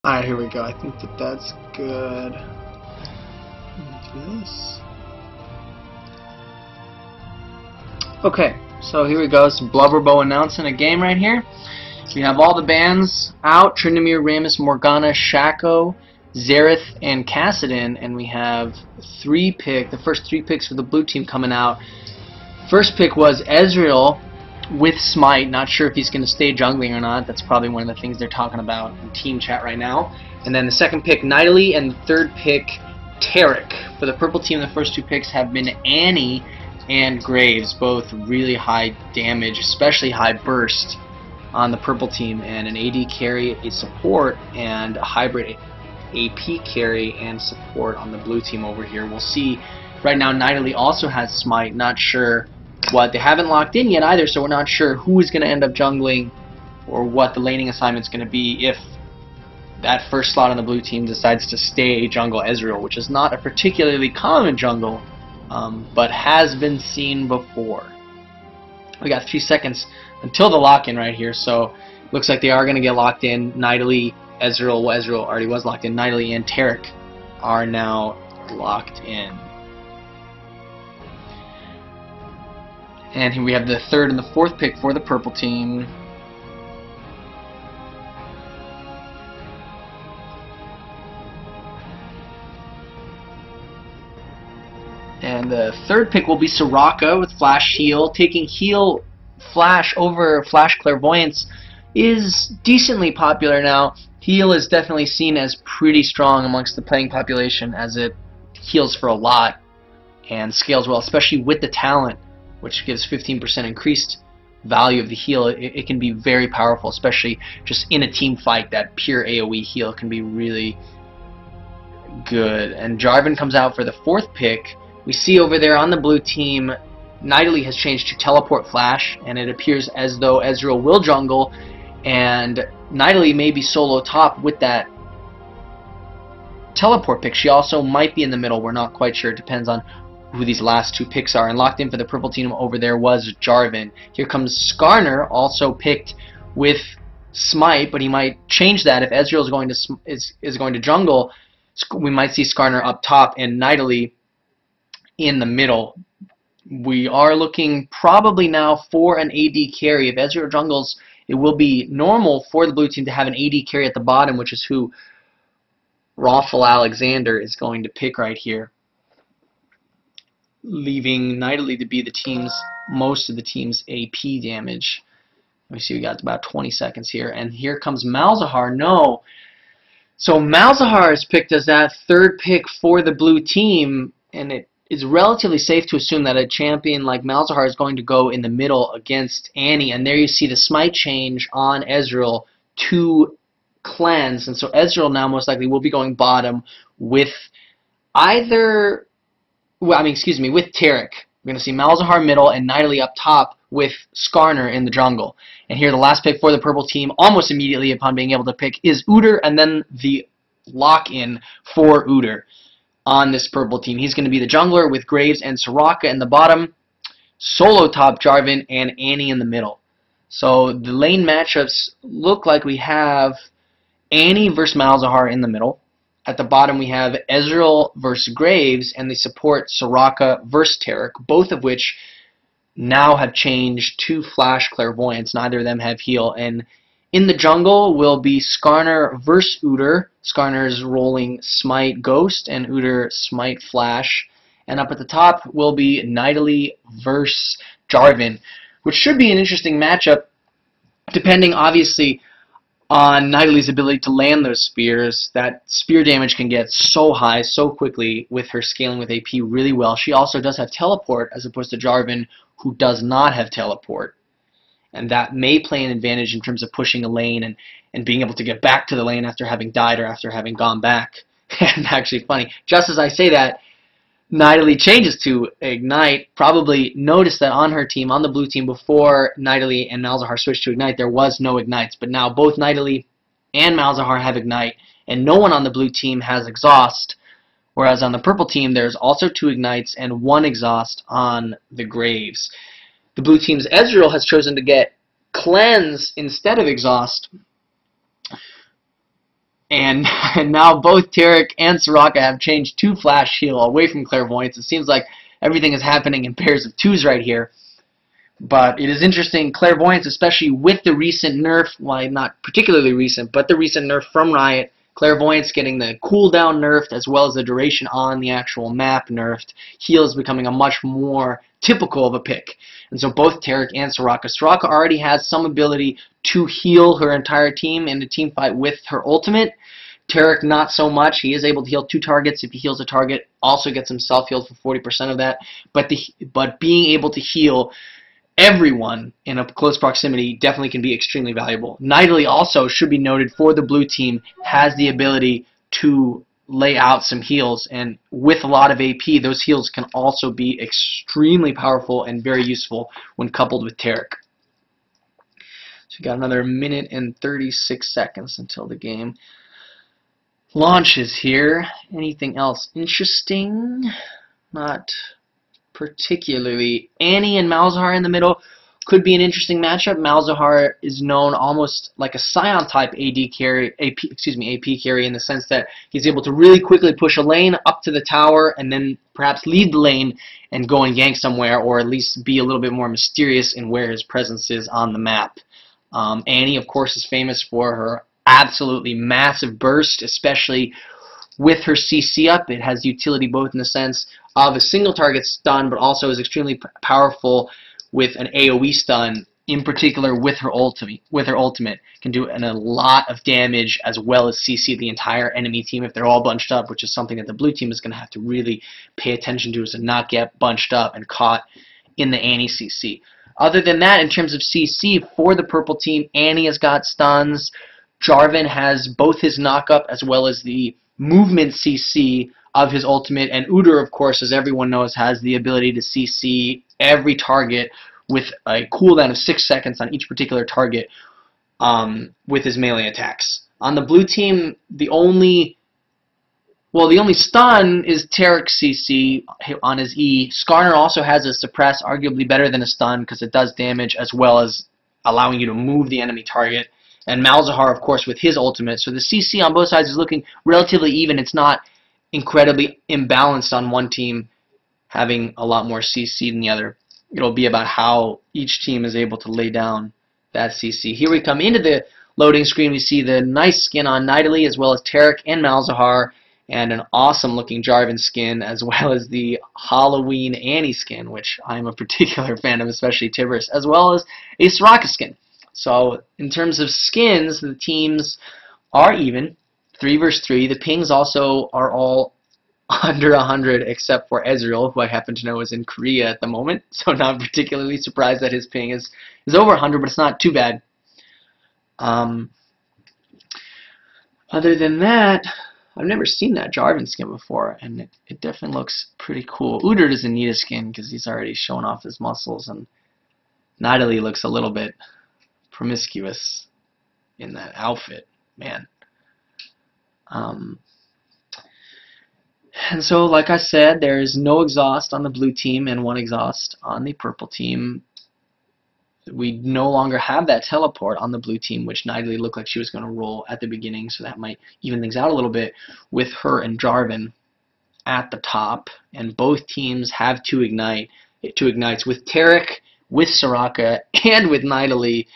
Alright, here we go. I think that's good. Do this. Okay, so here we go. It's Blubberbo announcing a game right here. We have all the bans out: Tryndamere, Rammus, Morgana, Shaco, Xerath, and Kassadin, and we have the first three picks for the blue team coming out. First pick was Ezreal with Smite. Not sure if he's going to stay jungling or not. That's probably one of the things they're talking about in team chat right now. And then the second pick, Nidalee, and the third pick, Taric. For the purple team, the first two picks have been Annie and Graves, both really high damage, especially high burst on the purple team, and an AD carry, a support, and a hybrid AP carry and support on the blue team over here. We'll see. Right now, Nidalee also has Smite. Not sure what. They haven't locked in yet either, so we're not sure who is going to end up jungling or what the laning assignment is going to be if that first slot on the blue team decides to stay jungle Ezreal, which is not a particularly common jungle, but has been seen before. We got 3 seconds until the lock-in right here, so looks like they are going to get locked in. Nidalee, Ezreal already was locked in. Nidalee and Taric are now locked in. And here we have the third and the fourth pick for the purple team. And the third pick will be Soraka with Flash Heal. Taking Heal Flash over Flash Clairvoyance is decently popular now. Heal is definitely seen as pretty strong amongst the playing population, as it heals for a lot and scales well, especially with the talent, which gives 15% increased value of the heal. It can be very powerful, especially just in a team fight. That pure AoE heal can be really good. And Jarvin comes out for the fourth pick. We see over there on the blue team, Nidalee has changed to Teleport Flash, and it appears as though Ezreal will jungle, and Nidalee may be solo top with that Teleport pick. She also might be in the middle. We're not quite sure. It depends on who these last two picks are. And locked in for the purple team over there was Jarvin. Here comes Skarner, also picked with Smite, but he might change that if Ezreal is going to jungle. We might see Skarner up top and Nidalee in the middle. We are looking probably now for an AD carry. If Ezreal jungles, it will be normal for the blue team to have an AD carry at the bottom, which is who Raffle Alexander is going to pick right here, leaving Nidalee to be most of the team's AP damage. Let me see, we got about 20 seconds here, and here comes Malzahar. No. So Malzahar is picked as that third pick for the blue team, and it is relatively safe to assume that a champion like Malzahar is going to go in the middle against Annie, and there you see the smite change on Ezreal to cleanse, and so Ezreal now most likely will be going bottom with either, with Taric. We're going to see Malzahar middle and Nidalee up top with Skarner in the jungle. And here the last pick for the purple team, almost immediately upon being able to pick, is Udyr, and then the lock-in for Udyr on this purple team. He's going to be the jungler with Graves and Soraka in the bottom, solo top Jarvin, and Annie in the middle. So the lane matchups look like we have Annie versus Malzahar in the middle. At the bottom we have Ezreal versus Graves, and they support Soraka versus Taric, both of which now have changed to Flash Clairvoyance. Neither of them have heal. And in the jungle will be Skarner versus Udyr. Skarner's rolling Smite Ghost and Udyr Smite Flash. And up at the top will be Nidalee versus Jarvin, which should be an interesting matchup, depending obviously on Nidalee's ability to land those spears. That spear damage can get so high so quickly with her scaling with AP really well. She also does have teleport as opposed to Jarvin, who does not have teleport. And that may play an advantage in terms of pushing a lane and being able to get back to the lane after having died or after having gone back. And actually funny, just as I say that, Nidalee changes to Ignite. Probably noticed that on her team, on the blue team, before Nidalee and Malzahar switched to Ignite, there was no Ignites. But now both Nidalee and Malzahar have Ignite, and no one on the blue team has Exhaust. Whereas on the purple team, there's also 2 Ignites and 1 Exhaust on the Graves. The blue team's Ezreal has chosen to get Cleanse instead of Exhaust. And, and now both Taric and Soraka have changed to Flash Heal away from Clairvoyance. It seems like everything is happening in pairs of twos right here. But it is interesting, Clairvoyance, especially with the recent nerf, well, not particularly recent, but the recent nerf from Riot, Clairvoyance getting the cooldown nerfed as well as the duration on the actual map nerfed. Heal is becoming a much more typical of a pick. And so both Taric and Soraka already has some ability to heal her entire team in a team fight with her ultimate. Taric not so much. He is able to heal 2 targets. If he heals a target, also gets himself healed for 40% of that. But being able to heal everyone in a close proximity definitely can be extremely valuable. Nidalee also should be noted for the blue team, has the ability to lay out some heals, and with a lot of AP, those heals can also be extremely powerful and very useful when coupled with Taric. So we got another minute and 36 seconds until the game launches here. Anything else interesting? Not particularly. Annie and Malzahar in the middle could be an interesting matchup. Malzahar is known almost like a Scion type AP carry in the sense that he's able to really quickly push a lane up to the tower and then perhaps leave the lane and go and gank somewhere, or at least be a little bit more mysterious in where his presence is on the map. Annie, of course, is famous for her absolutely massive burst, especially with her CC up. It has utility both in the sense of a single target stun, but also is extremely powerful with an AoE stun, in particular with her ultimate. Can do a lot of damage as well as CC the entire enemy team if they're all bunched up, which is something that the blue team is going to have to really pay attention to, is to not get bunched up and caught in the Annie CC. Other than that, in terms of CC for the purple team, Annie has got stuns. Jarvin has both his knock-up as well as the movement CC of his ultimate, and Udyr, of course, as everyone knows, has the ability to CC every target with a cooldown of 6 seconds on each particular target with his melee attacks. On the blue team, the only stun is Taric's CC on his E. Skarner also has a suppress, arguably better than a stun because it does damage as well as allowing you to move the enemy target. And Malzahar, of course, with his ultimate. So the CC on both sides is looking relatively even. It's not incredibly imbalanced on one team having a lot more CC than the other. It'll be about how each team is able to lay down that CC. Here we come into the loading screen. We see the nice skin on Nidalee as well as Taric and Malzahar, and an awesome looking Jarvin skin as well as the Halloween Annie skin, which I'm a particular fan of, especially Tibbers, as well as a Soraka skin. So in terms of skins, the teams are even, 3 versus 3. The pings also are all under 100 except for Ezreal, who I happen to know is in Korea at the moment, so not particularly surprised that his ping is over 100, but it's not too bad. Other than that, I've never seen that Jarvin skin before, and it definitely looks pretty cool. Udyr doesn't need a skin because he's already shown off his muscles, and Nidalee looks a little bit promiscuous in that outfit, man. And so, like I said, there is no exhaust on the blue team and 1 exhaust on the purple team. We no longer have that teleport on the blue team, which Nidalee looked like she was going to roll at the beginning, so that might even things out a little bit with her and Jarvin at the top. And both teams have 2 ignites with Taric, with Soraka, and with Nidalee.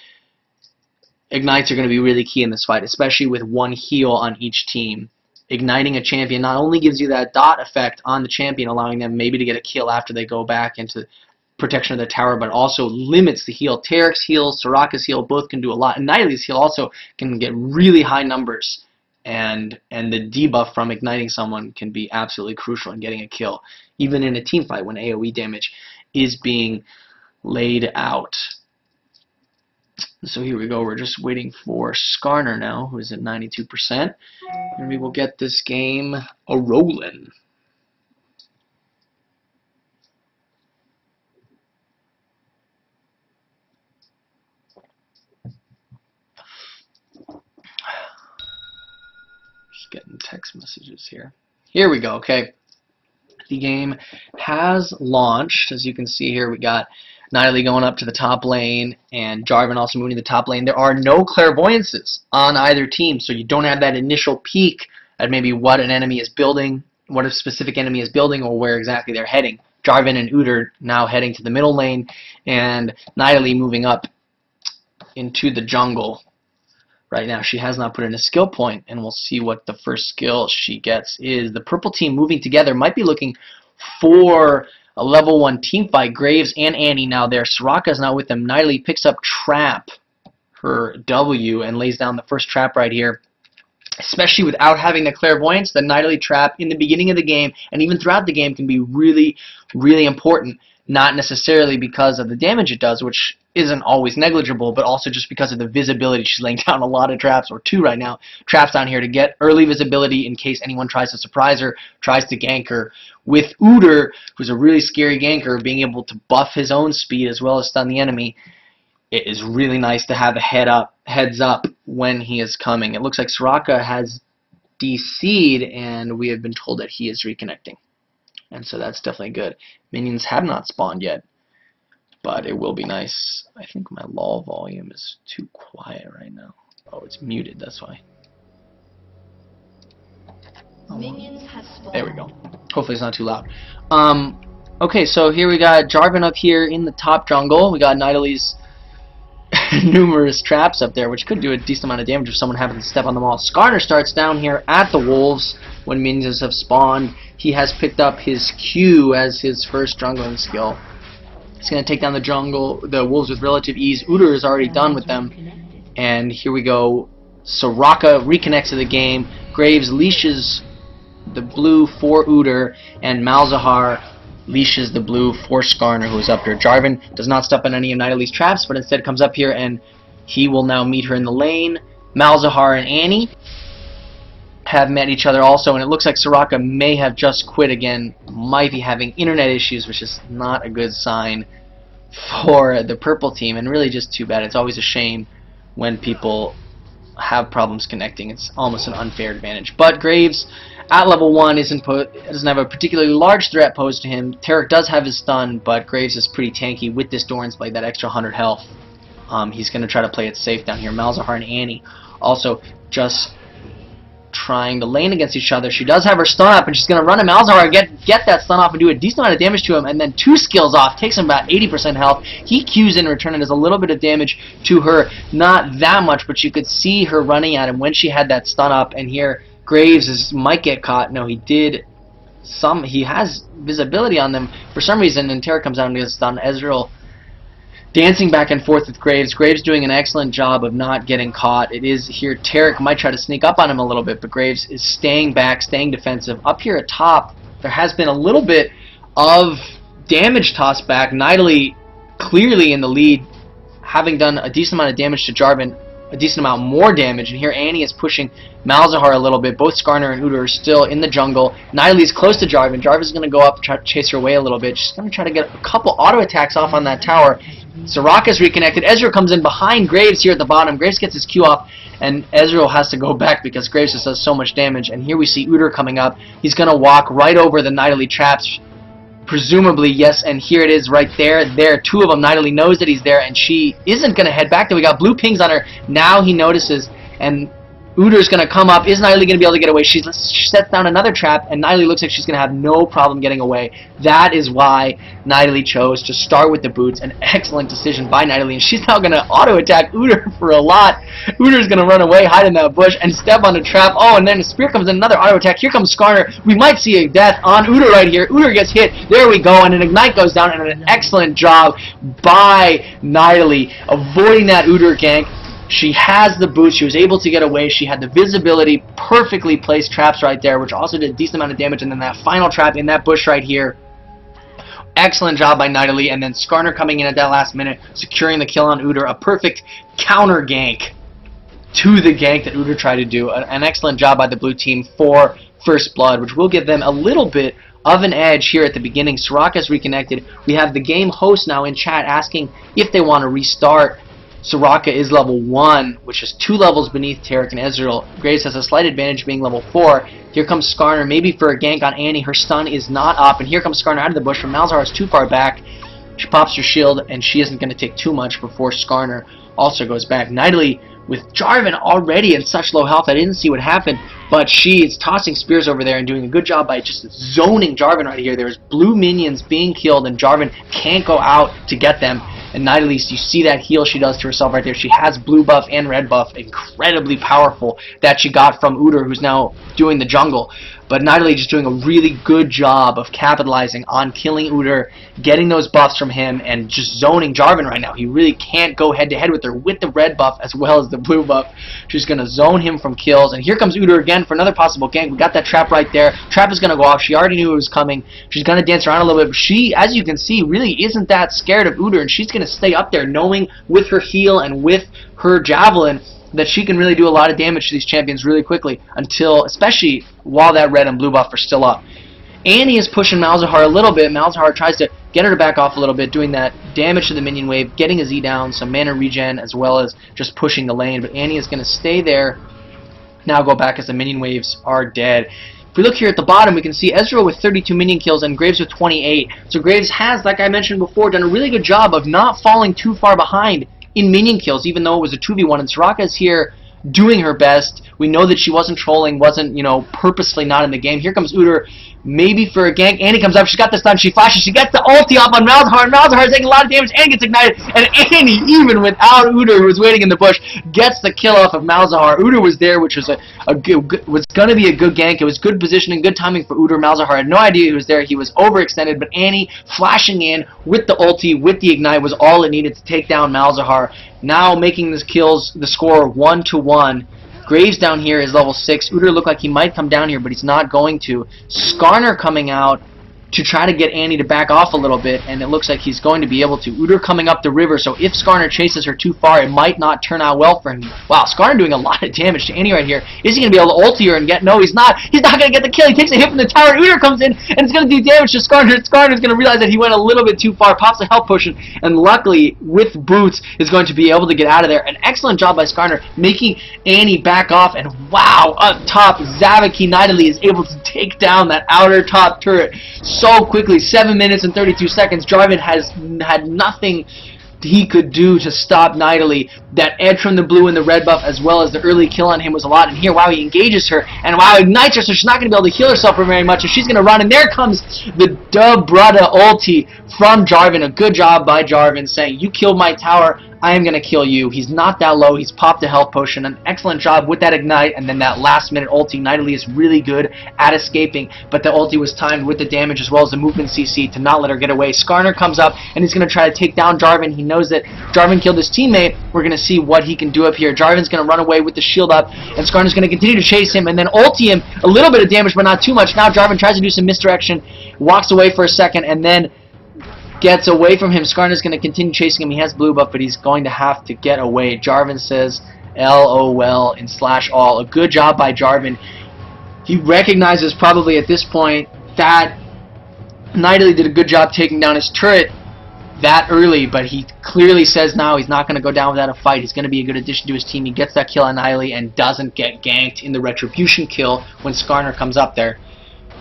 Ignites are going to be really key in this fight, especially with 1 heal on each team. Igniting a champion not only gives you that dot effect on the champion, allowing them maybe to get a kill after they go back into protection of the tower, but also limits the heal. Taric's heal, Soraka's heal, both can do a lot. And Nidalee's heal also can get really high numbers. And the debuff from igniting someone can be absolutely crucial in getting a kill, even in a team fight when AoE damage is being laid out. So here we go. We're just waiting for Skarner now, who is at 92%. And we will get this game a-rolling. Just getting text messages here. Here we go, okay. The game has launched. As you can see here, we got Nidalee going up to the top lane, and Jarvin also moving to the top lane. There are no clairvoyances on either team, so you don't have that initial peek at maybe what an enemy is building, what a specific enemy is building, or where exactly they're heading. Jarvin and Udyr now heading to the middle lane, and Nidalee moving up into the jungle. Right now, she has not put in a skill point, and we'll see what the first skill she gets is. The purple team moving together might be looking for a level 1 team fight. Graves and Annie now there. Soraka is not with them. Nidalee picks up Trap, her W, and lays down the first trap right here. Especially without having the clairvoyance, the Nidalee trap in the beginning of the game and even throughout the game can be really, really important. Not necessarily because of the damage it does, which isn't always negligible, but also just because of the visibility. She's laying down a lot of traps, or 2 right now, traps down here to get early visibility in case anyone tries to surprise her, tries to gank her. With Udyr, who's a really scary ganker, being able to buff his own speed as well as stun the enemy, it is really nice to have a heads up when he is coming. It looks like Soraka has DC'd, and we have been told that he is reconnecting. And so that's definitely good. Minions have not spawned yet, but it will be nice. I think my LOL volume is too quiet right now. Oh, it's muted, that's why. Oh, there we go. Hopefully it's not too loud. Okay, so here we got Jarvin up here in the top jungle. We got Nidalee's numerous traps up there, which could do a decent amount of damage if someone happens to step on them all. Skarner starts down here at the wolves when minions have spawned. He has picked up his Q as his first jungling skill. He's going to take down the wolves with relative ease. Udyr is already done with them. And here we go. Soraka reconnects to the game. Graves leashes the blue for Udyr, and Malzahar leashes the blue for Skarner, who is up there. Jarvin does not step on any of Nidalee's traps, but instead comes up here, and he will now meet her in the lane. Malzahar and Annie have met each other also, and it looks like Soraka may have just quit again. Might be having internet issues, which is not a good sign for the purple team, and really just too bad. It's always a shame when people have problems connecting. It's almost an unfair advantage. But Graves at level 1 doesn't have a particularly large threat posed to him. Taric does have his stun, but Graves is pretty tanky with this Doran's Blade, that extra 100 health. He's going to try to play it safe down here. Malzahar and Annie also just trying to lane against each other. She does have her stun up, and she's going to run to Malzahar, get that stun off and do a decent amount of damage to him, and then 2 skills off, takes him about 80% health. He Qs in return and does a little bit of damage to her. Not that much, but you could see her running at him when she had that stun up, and here Graves might get caught. No, he did he has visibility on them for some reason, and Taric comes out and gets stun. Ezreal dancing back and forth with Graves. Graves doing an excellent job of not getting caught. It is here Taric might try to sneak up on him a little bit, but Graves is staying back, staying defensive. Up here at top, there has been a little bit of damage tossed back. Nidalee clearly in the lead, having done a decent amount of damage to Jarvin, a decent amount more damage, and here Annie is pushing Malzahar a little bit. Both Skarner and Udyr are still in the jungle. Nidalee is close to Jarvin. Jarvin's going to go up and try to chase her away a little bit. She's going to try to get a couple auto attacks off on that tower. Soraka's reconnected. Ezreal comes in behind Graves here at the bottom. Graves gets his Q off, and Ezreal has to go back because Graves just does so much damage. And here we see Udyr coming up. He's going to walk right over the Nidalee traps. Presumably, yes, and here it is right there. There, 2 of them. Nidalee knows that he's there, and she isn't going to head back there. We got blue pings on her. Now he notices, and Udyr's going to come up. Is Nidalee going to be able to get away? She sets down another trap, and Nidalee looks like she's going to have no problem getting away. That is why Nidalee chose to start with the boots. An excellent decision by Nidalee, and she's now going to auto-attack Udyr for a lot. Udyr's going to run away, hide in that bush, and step on the trap. Oh, and then the spear comes in, another auto-attack. Here comes Skarner. We might see a death on Udyr right here. Udyr gets hit. There we go, and an ignite goes down, and an excellent job by Nidalee avoiding that Udyr gank. She has the boots. She was able to get away. She had the visibility, perfectly placed traps right there, which also did a decent amount of damage. And then that final trap in that bush right here. Excellent job by Nidalee. And then Skarner coming in at that last minute, securing the kill on Udyr. A perfect counter gank to the gank that Udyr tried to do. An excellent job by the blue team for First Blood, which will give them a little bit of an edge here at the beginning. Soraka's reconnected. We have the game host now in chat asking if they want to restart. Soraka is level 1, which is 2 levels beneath Taric and Ezreal. Graves has a slight advantage being level 4. Here comes Skarner, maybe for a gank on Annie. Her stun is not up, and here comes Skarner out of the bush. From Malzahar is too far back. She pops her shield, and she isn't going to take too much before Skarner also goes back. Nidalee with Jarvin already in such low health, I didn't see what happened, but she is tossing spears over there and doing a good job by just zoning Jarvin right here. There's blue minions being killed, and Jarvin can't go out to get them. And Nidalee, you see that heal she does to herself right there. She has blue buff and red buff, incredibly powerful, that she got from Udyr, who's now doing the jungle. But Nidalee just doing a really good job of capitalizing on killing Udyr, getting those buffs from him, and just zoning Jarvin right now. He really can't go head-to-head with her with the red buff as well as the blue buff. She's going to zone him from kills. And here comes Udyr again for another possible gank. We got that trap right there. Trap is going to go off. She already knew it was coming. She's going to dance around a little bit. But she, as you can see, really isn't that scared of Udyr, and she's going to stay up there knowing with her heal and with her javelin that she can really do a lot of damage to these champions really quickly, until, especially while that red and blue buff are still up. Annie is pushing Malzahar a little bit. Malzahar tries to get her to back off a little bit, doing that damage to the minion wave, getting a Z down, some mana regen, as well as just pushing the lane. But Annie is going to stay there, now go back as the minion waves are dead. If we look here at the bottom, we can see Ezreal with 32 minion kills and Graves with 28. So Graves has, like I mentioned before, done a really good job of not falling too far behind in minion kills, even though it was a 2v1, and Soraka is here doing her best. We know that she wasn't trolling, wasn't, purposely not in the game. Here comes Udyr, maybe for a gank. Annie comes up, she's got the stun, she flashes, she gets the ulti off on Malzahar, and Malzahar is taking a lot of damage and gets ignited, and Annie, even without Udyr, who was waiting in the bush, gets the kill off of Malzahar. Udyr was there, which was was going to be a good gank. It was good positioning, good timing for Udyr. Malzahar had no idea he was there. He was overextended, but Annie flashing in with the ulti, with the ignite, was all it needed to take down Malzahar. Now making the score 1-1. Graves down here is level 6. Udyr looked like he might come down here, but he's not going to. Skarner coming out to try to get Annie to back off a little bit, and it looks like he's going to be able to. Udyr coming up the river, so if Skarner chases her too far, it might not turn out well for him. Wow, Skarner doing a lot of damage to Annie right here. Is he going to be able to ulti her and get... No, he's not. He's not going to get the kill. He takes a hit from the tower. Udyr comes in, and it's going to do damage to Skarner. Skarner's going to realize that he went a little bit too far, pops a health potion, and luckily, with boots, is going to be able to get out of there. An excellent job by Skarner, making Annie back off, and wow, up top, Zavaki Nidalee is able to take down that outer top turret so quickly. 7 minutes and 32 seconds. Jarvin has had nothing he could do to stop Nidalee. That edge from the blue and the red buff, as well as the early kill on him, was a lot. And here, wow, he engages her, and wow, ignites her, so she's not going to be able to heal herself for very much, and she's going to run, and there comes the Dubrada ulti from Jarvin. A good job by Jarvin, saying, you killed my tower, I am going to kill you. He's not that low. He's popped a health potion. An excellent job with that ignite, and then that last minute ulti. Nidalee is really good at escaping, but the ulti was timed with the damage as well as the movement CC to not let her get away. Skarner comes up, and he's going to try to take down Jarvin. He knows that Jarvin killed his teammate. We're going to see what he can do up here. Jarvin's going to run away with the shield up, and Skarner's going to continue to chase him and then ulti him. A little bit of damage, but not too much. Now Jarvin tries to do some misdirection, walks away for a second, and then gets away from him. Skarner's going to continue chasing him. He has blue buff, but he's going to have to get away. Jarvin says LOL in /all. A good job by Jarvin. He recognizes probably at this point that Nidalee did a good job taking down his turret that early, but he clearly says now he's not going to go down without a fight. He's going to be a good addition to his team. He gets that kill on Nidalee and doesn't get ganked in the retribution kill when Skarner comes up there.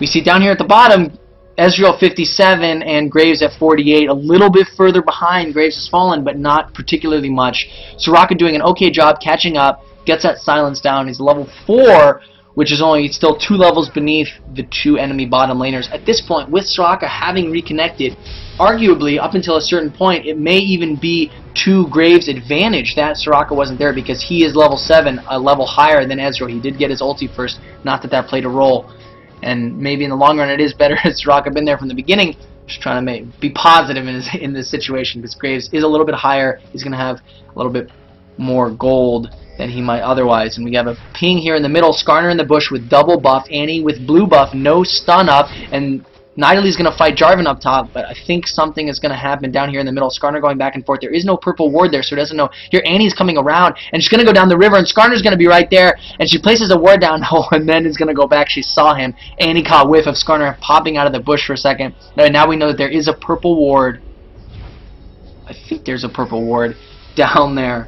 We see down here at the bottom, Ezreal 57 and Graves at 48, a little bit further behind. Graves has fallen, but not particularly much. Soraka doing an okay job catching up, gets that silence down. He's level 4, which is only still 2 levels beneath the 2 enemy bottom laners. At this point, with Soraka having reconnected, arguably, up until a certain point, it may even be to Graves' advantage that Soraka wasn't there, because he is level 7, a level higher than Ezreal. He did get his ulti first, not that that played a role. And maybe in the long run it is better had Soraka been there from the beginning. Just trying to be positive in this situation, because Graves is a little bit higher. He's going to have a little bit more gold than he might otherwise. And we have a ping here in the middle. Skarner in the bush with double buff. Annie with blue buff, no stun up. And Nidalee's going to fight Jarvin up top, but I think something is going to happen down here in the middle. Skarner going back and forth. There is no purple ward there, so he doesn't know. Here Annie's coming around, and she's going to go down the river, and Skarner's going to be right there, and she places a ward down, and then is going to go back. She saw him. Annie caught whiff of Skarner popping out of the bush for a second. And now we know that there is a purple ward. I think there's a purple ward down there.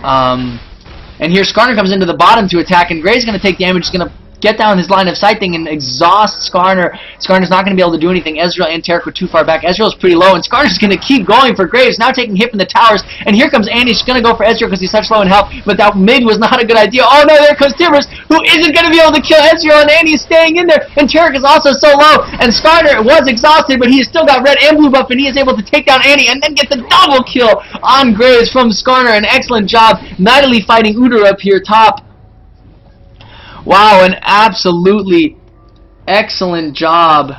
And here Skarner comes into the bottom to attack, and Gray's going to take damage. He's going to get down his line of sight thing and exhaust Skarner. Skarner's not going to be able to do anything. Ezreal and Taric were too far back. Ezreal's pretty low, and Skarner's going to keep going for Graves, now taking hit from the towers. And here comes Andy. She's going to go for Ezreal because he's such low in health, but that mid was not a good idea. Oh no, there comes Tibbers, who isn't going to be able to kill Ezreal, and Andy's staying in there. And Taric is also so low, and Skarner was exhausted, but he has still got red and blue buff, and he is able to take down Andy and then get the double kill on Graves from Skarner. An excellent job. Nidalee fighting Udyr up here top. Wow, an absolutely excellent job.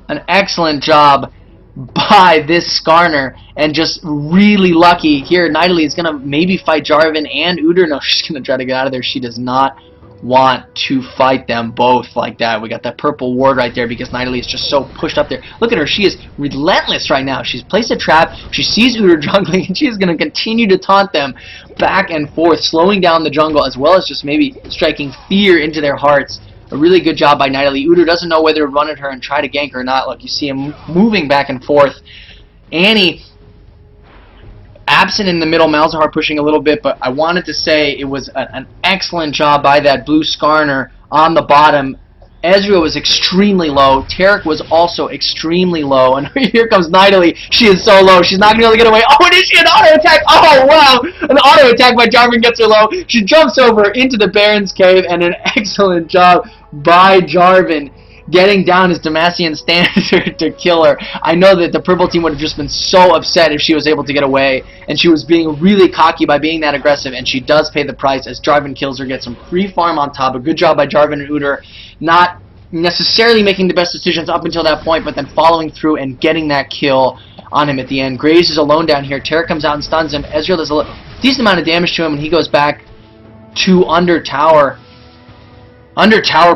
An excellent job by this Skarner, and just really lucky here. Nidalee is going to maybe fight Jarvin and Udyr. No, she's going to try to get out of there. She does not want to fight them both like that. We got that purple ward right there because Nidalee is just so pushed up there. Look at her. She is relentless right now. She's placed a trap. She sees Udyr jungling, and she's going to continue to taunt them back and forth, slowing down the jungle as well as just maybe striking fear into their hearts. A really good job by Nidalee. Udyr doesn't know whether to run at her and try to gank her or not. Look, you see him moving back and forth. Annie absent in the middle, Malzahar pushing a little bit, but I wanted to say it was an excellent job by that blue Skarner on the bottom. Ezreal was extremely low. Taric was also extremely low. And here comes Nidalee. She is so low. She's not going to be able to get away. Oh, and is she an auto attack? Oh, wow. An auto attack by Jarvin gets her low. She jumps over into the Baron's cave, and an excellent job by Jarvin getting down his Demacian standard to kill her. I know that the purple team would have just been so upset if she was able to get away, and she was being really cocky by being that aggressive, and she does pay the price as Jarvin kills her, gets some free farm on top. A good job by Jarvin and Udyr, not necessarily making the best decisions up until that point, but then following through and getting that kill on him at the end. Graves is alone down here. Taric comes out and stuns him. Ezreal does a decent amount of damage to him, and he goes back to under tower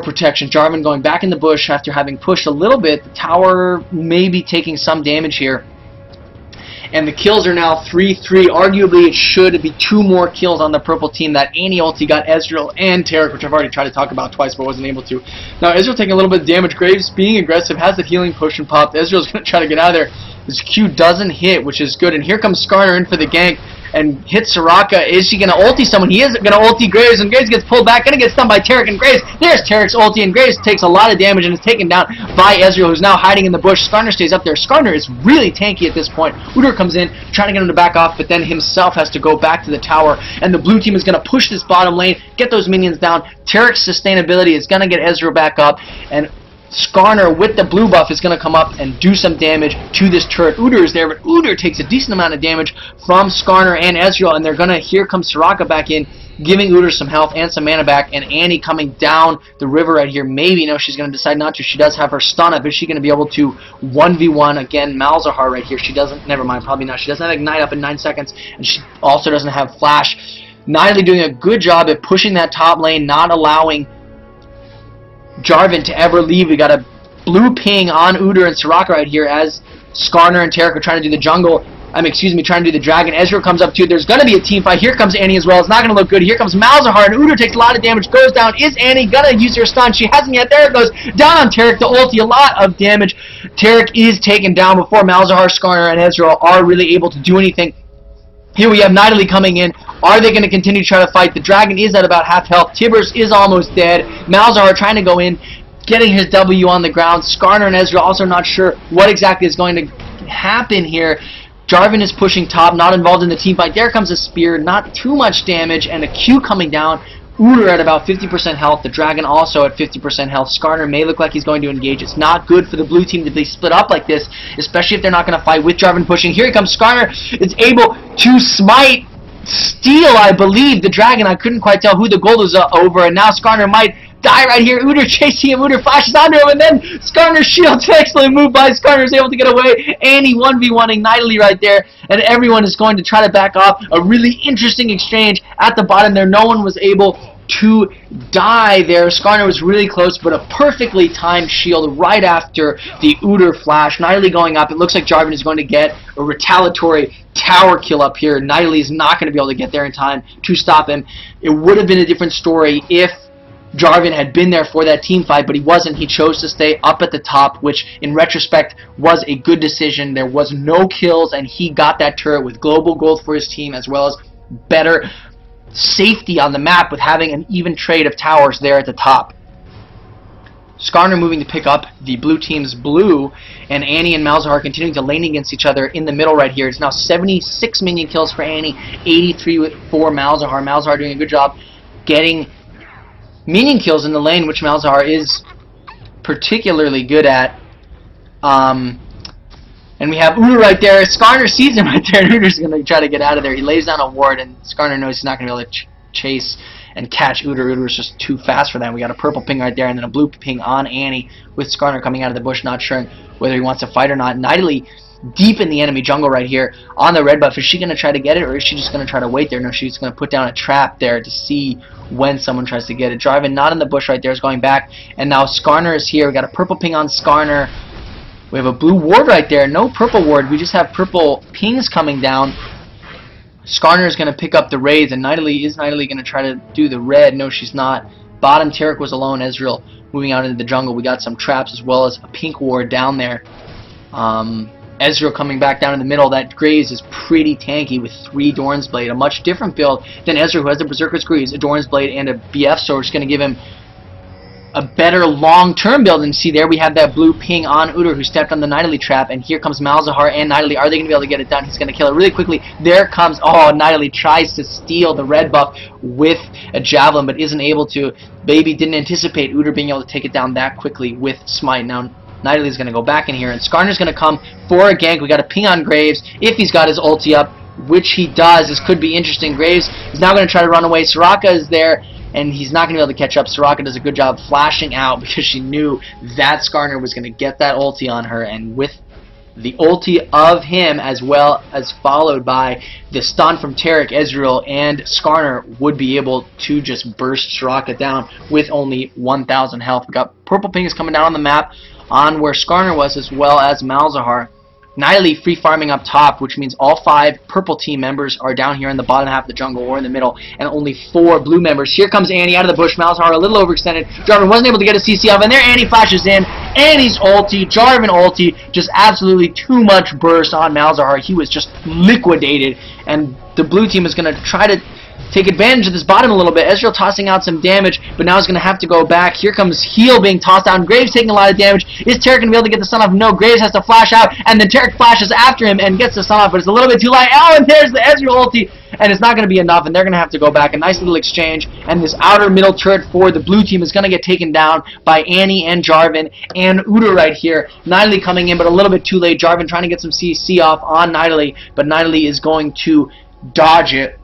protection. Jarvin going back in the bush after having pushed a little bit. The tower may be taking some damage here. And the kills are now 3-3. Arguably, it should be 2 more kills on the purple team. That Annie ulti got Ezreal and Taric, which I've already tried to talk about twice, but wasn't able to. Now, Ezreal taking a little bit of damage. Graves being aggressive, has the healing potion popped. Ezreal's going to try to get out of there. His Q doesn't hit, which is good. And here comes Skarner in for the gank and hits Soraka. Is she going to ulti someone? He is going to ulti Graves, and Graves gets pulled back. Going to get stunned by Taric, and Graves, there's Taric's ulti, and Graves takes a lot of damage and is taken down by Ezreal, who's now hiding in the bush. Skarner stays up there. Skarner is really tanky at this point. Udyr comes in, trying to get him to back off, but then himself has to go back to the tower, and the blue team is going to push this bottom lane, get those minions down. Taric's sustainability is going to get Ezreal back up, and Skarner with the blue buff is going to come up and do some damage to this turret. Udyr is there, but Udyr takes a decent amount of damage from Skarner and Ezreal, and they're going to, here comes Soraka back in, giving Udyr some health and some mana back, and Annie coming down the river right here. Maybe, no, she's going to decide not to. She does have her stun up. Is she going to be able to 1v1 again Malzahar right here? She doesn't, never mind, probably not. She doesn't have Ignite up in 9 seconds, and she also doesn't have Flash. Nidalee doing a good job at pushing that top lane, not allowing Jarvin to ever leave. We got a blue ping on Udyr and Soraka right here as Skarner and Taric are trying to do the jungle. Trying to do the dragon. Ezreal comes up too. There's going to be a team fight. Here comes Annie as well. It's not going to look good. Here comes Malzahar, and Udyr takes a lot of damage, goes down. Is Annie going to use her stun? She hasn't yet. There it goes. Down on Taric, the ulti, a lot of damage. Taric is taken down before Malzahar, Skarner, and Ezreal are really able to do anything. Here we have Nidalee coming in. Are they going to continue to try to fight? The dragon is at about half health. Tibbers is almost dead. Malzahar trying to go in, getting his W on the ground. Skarner and Ezreal also not sure what exactly is going to happen here. Jarvin is pushing top, not involved in the team fight. There comes a spear, not too much damage, and a Q coming down. Udyr at about 50% health. The dragon also at 50% health. Skarner may look like he's going to engage. It's not good for the blue team to be split up like this, especially if they're not going to fight with Jarvin pushing. Here he comes. Skarner is able to smite, steal, I believe, the dragon. I couldn't quite tell who the gold was over, and now Skarner might die right here. Udyr chasing him. Udyr flashes onto him, and then Skarner's shield excellent move by Skarner is able to get away. Annie 1v1ing Nidalee right there, and everyone is going to try to back off. A really interesting exchange at the bottom there. No one was able to die there. Skarner was really close, but a perfectly timed shield right after the Udyr flash. Nidalee going up. It looks like Jarvin is going to get a retaliatory tower kill up here. Nidalee is not going to be able to get there in time to stop him. It would have been a different story if Jarvin had been there for that team fight, but he wasn't. He chose to stay up at the top, which in retrospect was a good decision. There was no kills, and he got that turret with global gold for his team, as well as better safety on the map with having an even trade of towers there at the top. Skarner moving to pick up the blue team's blue, and Annie and Malzahar continuing to lane against each other in the middle right here. It's now 76 minion kills for Annie, 83 for Malzahar. Malzahar doing a good job getting minion kills in the lane, which Malzahar is particularly good at. And we have Udyr right there. Skarner sees him right there, and Udyr's going to try to get out of there. He lays down a ward, and Skarner knows he's not going to be able to chase and catch Udyr. Udyr's just too fast for that. We got a purple ping right there, and then a blue ping on Annie with Skarner coming out of the bush, not sure whether he wants to fight or not. Nidalee deep in the enemy jungle right here on the red buff. Is she going to try to get it, or is she just going to try to wait there? No, she's going to put down a trap there to see when someone tries to get it. Jarvin not in the bush right there, is going back, and now Skarner is here. We got a purple ping on Skarner. We have a blue ward right there. No purple ward. We just have purple pings coming down. Skarner is going to pick up the raids, and Nidalee going to try to do the red? No, she's not. Bottom, Taric was alone. Ezreal moving out into the jungle. We got some traps as well as a pink ward down there. Ezreal coming back down in the middle. That Graves is pretty tanky with 3 Doran's Blade. A much different build than Ezreal, who has the Berserker's Greaves, a Doran's Blade, and a BF Sword. It's going to give him a better long-term build. And see there we have that blue ping on Udyr, who stepped on the Nidalee trap, and here comes Malzahar and Nidalee. Are they going to be able to get it done? He's going to kill it really quickly. There comes, oh, Nidalee tries to steal the red buff with a javelin, but isn't able to. Baby didn't anticipate Udyr being able to take it down that quickly with Smite. Now Nidalee's going to go back in here, and Skarner's going to come for a gank. We got a ping on Graves if he's got his ulti up, which he does. This could be interesting. Graves is now going to try to run away. Soraka is there, and he's not going to be able to catch up. Soraka does a good job flashing out because she knew that Skarner was going to get that ulti on her, and with the ulti of him, as well as followed by the stun from Taric, Ezreal, and Skarner would be able to just burst Soraka down with only 1,000 health. We got purple pings coming down on the map on where Skarner was, as well as Malzahar. Nidalee free farming up top, which means all 5 purple team members are down here in the bottom half of the jungle or in the middle, and only 4 blue members. Here comes Annie out of the bush. Malzahar a little overextended. Jarvin wasn't able to get a CC off, and there Annie flashes in. Annie's ulti, Jarvin ulti, just absolutely too much burst on Malzahar. He was just liquidated, and the blue team is going to try to take advantage of this bottom a little bit. Ezreal tossing out some damage, but now he's going to have to go back. Here comes Heal being tossed down. Graves taking a lot of damage. Is Taric going to be able to get the stun off? No, Graves has to flash out, and then Taric flashes after him and gets the stun off, but it's a little bit too light. Oh, and there's the Ezreal ulti, and it's not going to be enough, and they're going to have to go back. A nice little exchange, and this outer middle turret for the blue team is going to get taken down by Annie and Jarvin and Udyr right here. Nidalee coming in, but a little bit too late. Jarvin trying to get some CC off on Nidalee, but Nidalee is going to dodge it.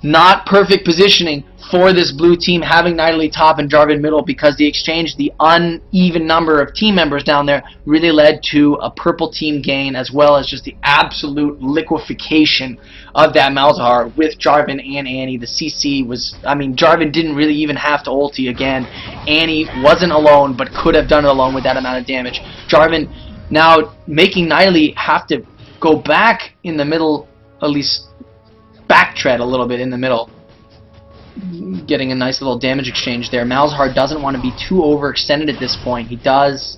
Not perfect positioning for this blue team, having Nidalee top and Jarvin middle, because the exchange, the uneven number of team members down there, really led to a purple team gain, as well as just the absolute liquefaction of that Malzahar with Jarvin and Annie. The CC was, I mean, Jarvin didn't really even have to ulti again. Annie wasn't alone, but could have done it alone with that amount of damage. Jarvin now making Nidalee have to go back in the middle, at least backtread a little bit in the middle, getting a nice little damage exchange there. Malzahar doesn't want to be too overextended at this point. He does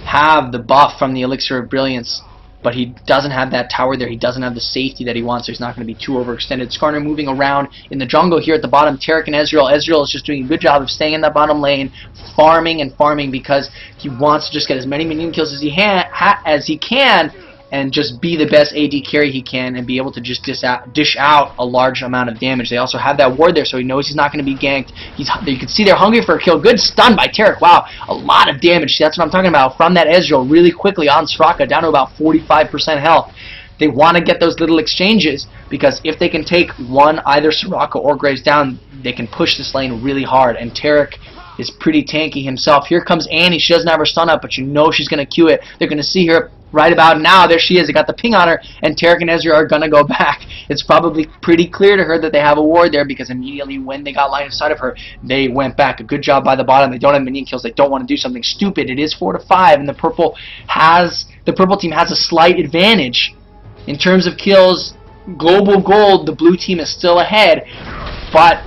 have the buff from the Elixir of Brilliance, but he doesn't have that tower there. He doesn't have the safety that he wants, so he's not going to be too overextended. Skarner moving around in the jungle here at the bottom. Taric and Ezreal. Ezreal is just doing a good job of staying in that bottom lane, farming and farming, because he wants to just get as many minion kills as he can, and just be the best AD carry he can, and be able to just dish out a large amount of damage. They also have that ward there, so he knows he's not going to be ganked. You can see they're hungry for a kill. Good stun by Taric. Wow, a lot of damage. That's what I'm talking about from that Ezreal really quickly on Soraka, down to about 45% health. They want to get those little exchanges, because if they can take one, either Soraka or Graves down, they can push this lane really hard, and Taric is pretty tanky himself. Here comes Annie. She doesn't have her stun up, but you know she's going to Q it. They're going to see her right about now. There she is. They got the ping on her, and Taric and Ezreal are going to go back. It's probably pretty clear to her that they have a ward there, because immediately when they got line of sight of her, they went back. A good job by the bottom. They don't have minion kills. They don't want to do something stupid. It is 4-5, and the purple team has a slight advantage in terms of kills. Global gold, the blue team is still ahead, but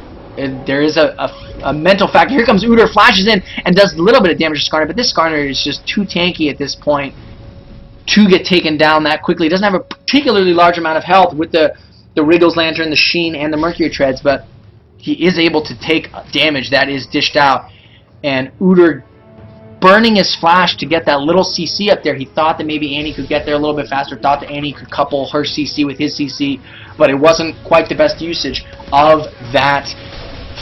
there is a mental factor. Here comes Udyr, flashes in and does a little bit of damage to Skarner, but this Skarner is just too tanky at this point to get taken down that quickly. He doesn't have a particularly large amount of health with the Wriggles Lantern, the Sheen, and the Mercury Treads, but he is able to take damage that is dished out, and Udyr burning his flash to get that little CC up there. He thought that maybe Annie could get there a little bit faster, thought that Annie could couple her CC with his CC, but it wasn't quite the best usage of that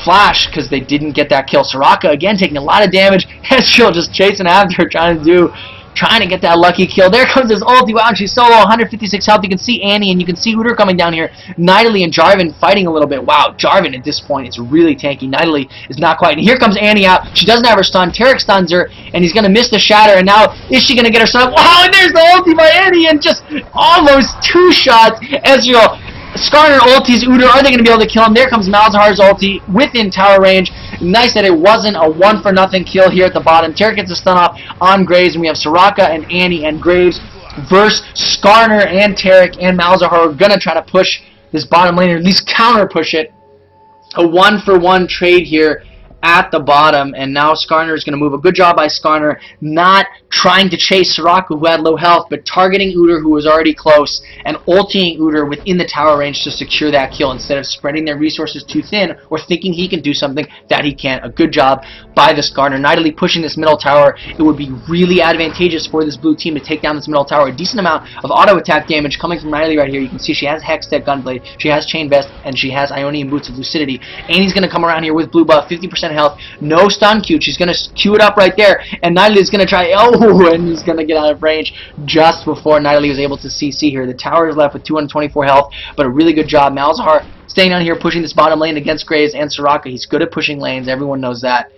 flash because they didn't get that kill. Soraka, again, taking a lot of damage. Ezreal just chasing after her, trying to get that lucky kill. There comes his ulti. Wow, she's so low, 156 health. You can see Annie and you can see Udyr coming down here. Nidalee and Jarvin fighting a little bit. Wow, Jarvin at this point is really tanky. Nidalee is not quite. And here comes Annie out. She doesn't have her stun. Taric stuns her, and he's going to miss the shatter. And now, is she going to get her stun? Wow, and there's the ulti by Annie, and just almost 2 shots. Ezreal, Skarner ultis Udyr. Are they going to be able to kill him? There comes Malzahar's ulti within tower range. Nice that it wasn't a 1-for-nothing kill here at the bottom. Taric gets a stun off on Graves, and we have Soraka and Annie and Graves versus Skarner and Taric and Malzahar are going to try to push this bottom lane, or at least counter push it. A 1-for-1 trade here at the bottom, and now Skarner is going to move. A good job by Skarner, not trying to chase Soraka, who had low health, but targeting Udyr, who was already close, and ulting Udyr within the tower range to secure that kill instead of spreading their resources too thin or thinking he can do something that he can't. A good job by the Skarner. Nidalee pushing this middle tower. It would be really advantageous for this blue team to take down this middle tower. A decent amount of auto attack damage coming from Nidalee right here. You can see she has Hextech Gunblade, she has Chain Vest, and she has Ionian Boots of Lucidity. Annie's going to come around here with blue buff, 50% health, no stun Q. She's going to Q it up right there, and Nidalee is going to try, and he's going to get out of range just before Nidalee was able to CC here. The tower is left with 224 health, but a really good job. Malzahar staying down here, pushing this bottom lane against Graves and Soraka. He's good at pushing lanes, everyone knows that.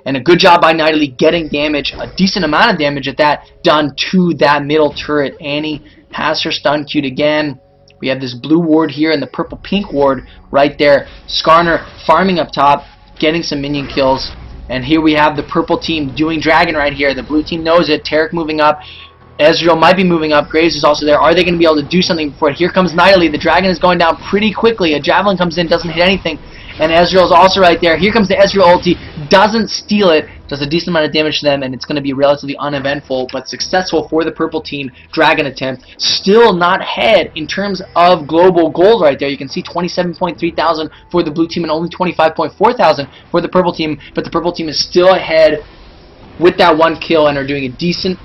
And a good job by Nidalee getting damage, a decent amount of damage at that, done to that middle turret. Annie has her stun queued again. We have this blue ward here and the purple-pink ward right there. Skarner farming up top, getting some minion kills. And here we have the purple team doing dragon right here. The blue team knows it. Taric moving up. Ezreal might be moving up. Graves is also there. Are they going to be able to do something before it? Here comes Nidalee. The dragon is going down pretty quickly. A javelin comes in, doesn't hit anything. And Ezreal is also right there. Here comes the Ezreal ulti. Doesn't steal it. Does a decent amount of damage to them, and it's going to be relatively uneventful, but successful for the purple team dragon attempt. Still not ahead in terms of global gold right there. You can see 27.3 thousand for the blue team and only 25.4 thousand for the purple team, but the purple team is still ahead with that 1 kill and are doing a decent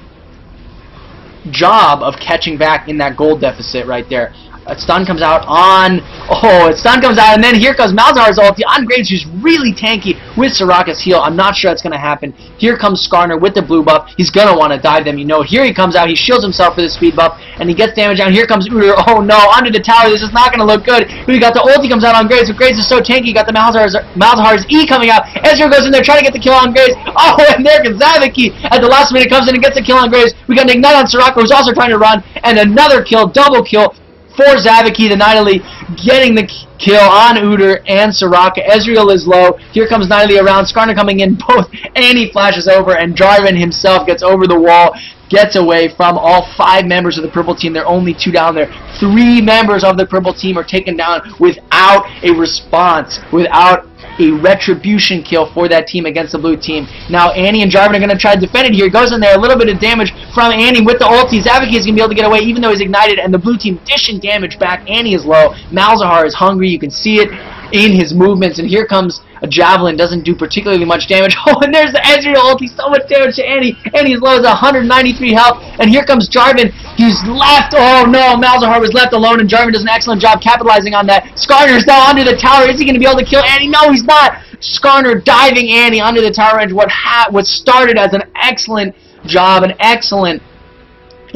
job of catching back in that gold deficit right there. A stun comes out on... a stun comes out, and then here comes Malzahar's ulti on Graves, who's really tanky with Soraka's heal. I'm not sure that's going to happen. Here comes Skarner with the blue buff. He's going to want to dive them, you know. Here he comes out. He shields himself for the speed buff, and he gets damage down. Here comes Udyr. Oh, no, under the tower. This is not going to look good. We got the ulti comes out on Graves, but Graves is so tanky. You got the Malzahar's E coming out. Ezreal goes in there trying to get the kill on Graves. Oh, and there comes Zaviki at the last minute. Comes in and gets the kill on Graves. We got an Ignite on Soraka, who's also trying to run, and another kill, double kill for Zaviki. The Nidalee getting the kill on Udyr and Soraka. Ezreal is low. Here comes Nidalee around. Skarner coming in. Both Annie flashes over, and Jarvin himself gets over the wall. Gets away from all 5 members of the purple team. There are only 2 down there. 3 members of the purple team are taken down without a response, without a retribution kill for that team against the blue team. Now Annie and Jarvin are going to try to defend it here. Goes in there, a little bit of damage from Annie with the ulti. Zaviki is going to be able to get away even though he's ignited, and the blue team dishing damage back. Annie is low. Malzahar is hungry. You can see it in his movements, and here comes a javelin. Doesn't do particularly much damage. Oh, and there's the Ezreal ulti. So much damage to Annie. Annie's low as 193 health, and here comes Jarvin. He's left. Oh no, Malzahar was left alone, and Jarvin does an excellent job capitalizing on that. Skarner's now under the tower. Is he going to be able to kill Annie? No, he's not. Skarner diving Annie under the tower edge. What started as an excellent job, an excellent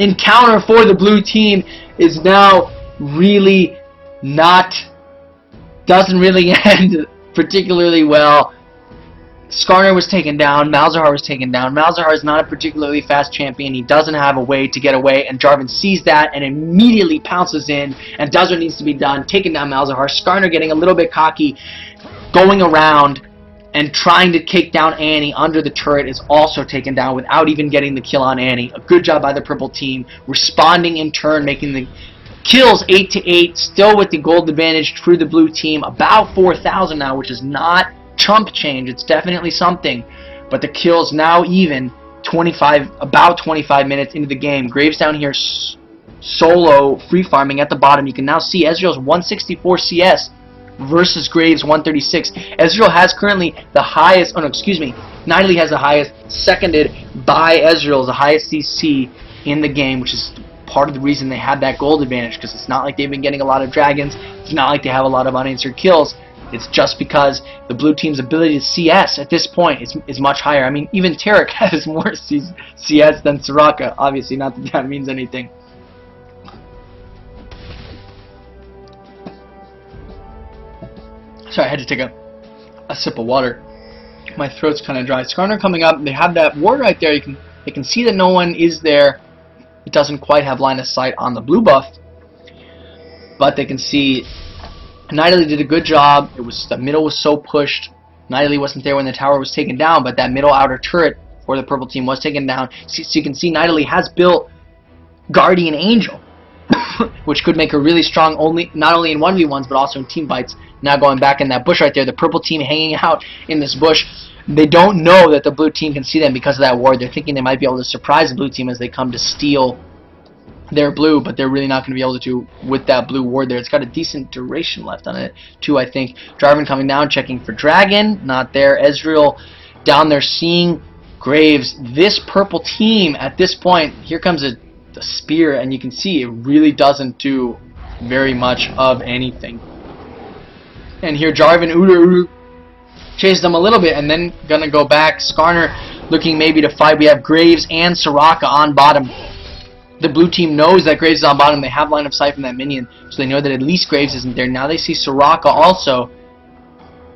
encounter for the blue team, is now really not, doesn't really end particularly well. Skarner was taken down. Malzahar was taken down. Malzahar is not a particularly fast champion. He doesn't have a way to get away, and Jarvin sees that and immediately pounces in and does what needs to be done, taking down Malzahar. Skarner getting a little bit cocky, going around and trying to take down Annie under the turret, is also taken down without even getting the kill on Annie. A good job by the purple team, responding in turn, making the kills 8-8, still with the gold advantage through the blue team. About 4,000 now, which is not chump change. It's definitely something, but the kills now even about 25 minutes into the game. Graves down here solo free farming at the bottom. You can now see Ezreal's 164 CS versus Graves 136. Ezreal has currently the highest, oh no, excuse me, Nidalee has the highest, seconded by Ezreal, the highest CC in the game, which is part of the reason they have that gold advantage, because it's not like they've been getting a lot of dragons, it's not like they have a lot of unanswered kills. It's just because the blue team's ability to CS at this point is much higher. I mean, even Taric has more CS than Soraka. Obviously, not that that means anything. Sorry, I had to take a sip of water. My throat's kind of dry. Skarner coming up. They have that ward right there. They can see that no one is there. It doesn't quite have line of sight on the blue buff, but they can see Nidalee did a good job. The middle was so pushed. Nidalee wasn't there when the tower was taken down, but that middle outer turret for the purple team was taken down. So you can see Nidalee has built Guardian Angel, which could make her really strong, not only in 1v1s but also in team fights. Now going back in that bush right there, the purple team hanging out in this bush. They don't know that the blue team can see them because of that ward. They're thinking they might be able to surprise the blue team as they come to steal their blue, but they're really not going to be able to with that blue ward there. It's got a decent duration left on it too, I think. Jarvin coming down, checking for dragon, not there. Ezreal down there seeing Graves. This purple team at this point, here comes a spear, and you can see it really doesn't do very much of anything. And here Jarvin, Udyr chases them a little bit, and then gonna go back. Skarner looking maybe to fight. We have Graves and Soraka on bottom. The blue team knows that Graves is on bottom. They have line of sight from that minion, so they know that at least Graves isn't there. Now they see Soraka also,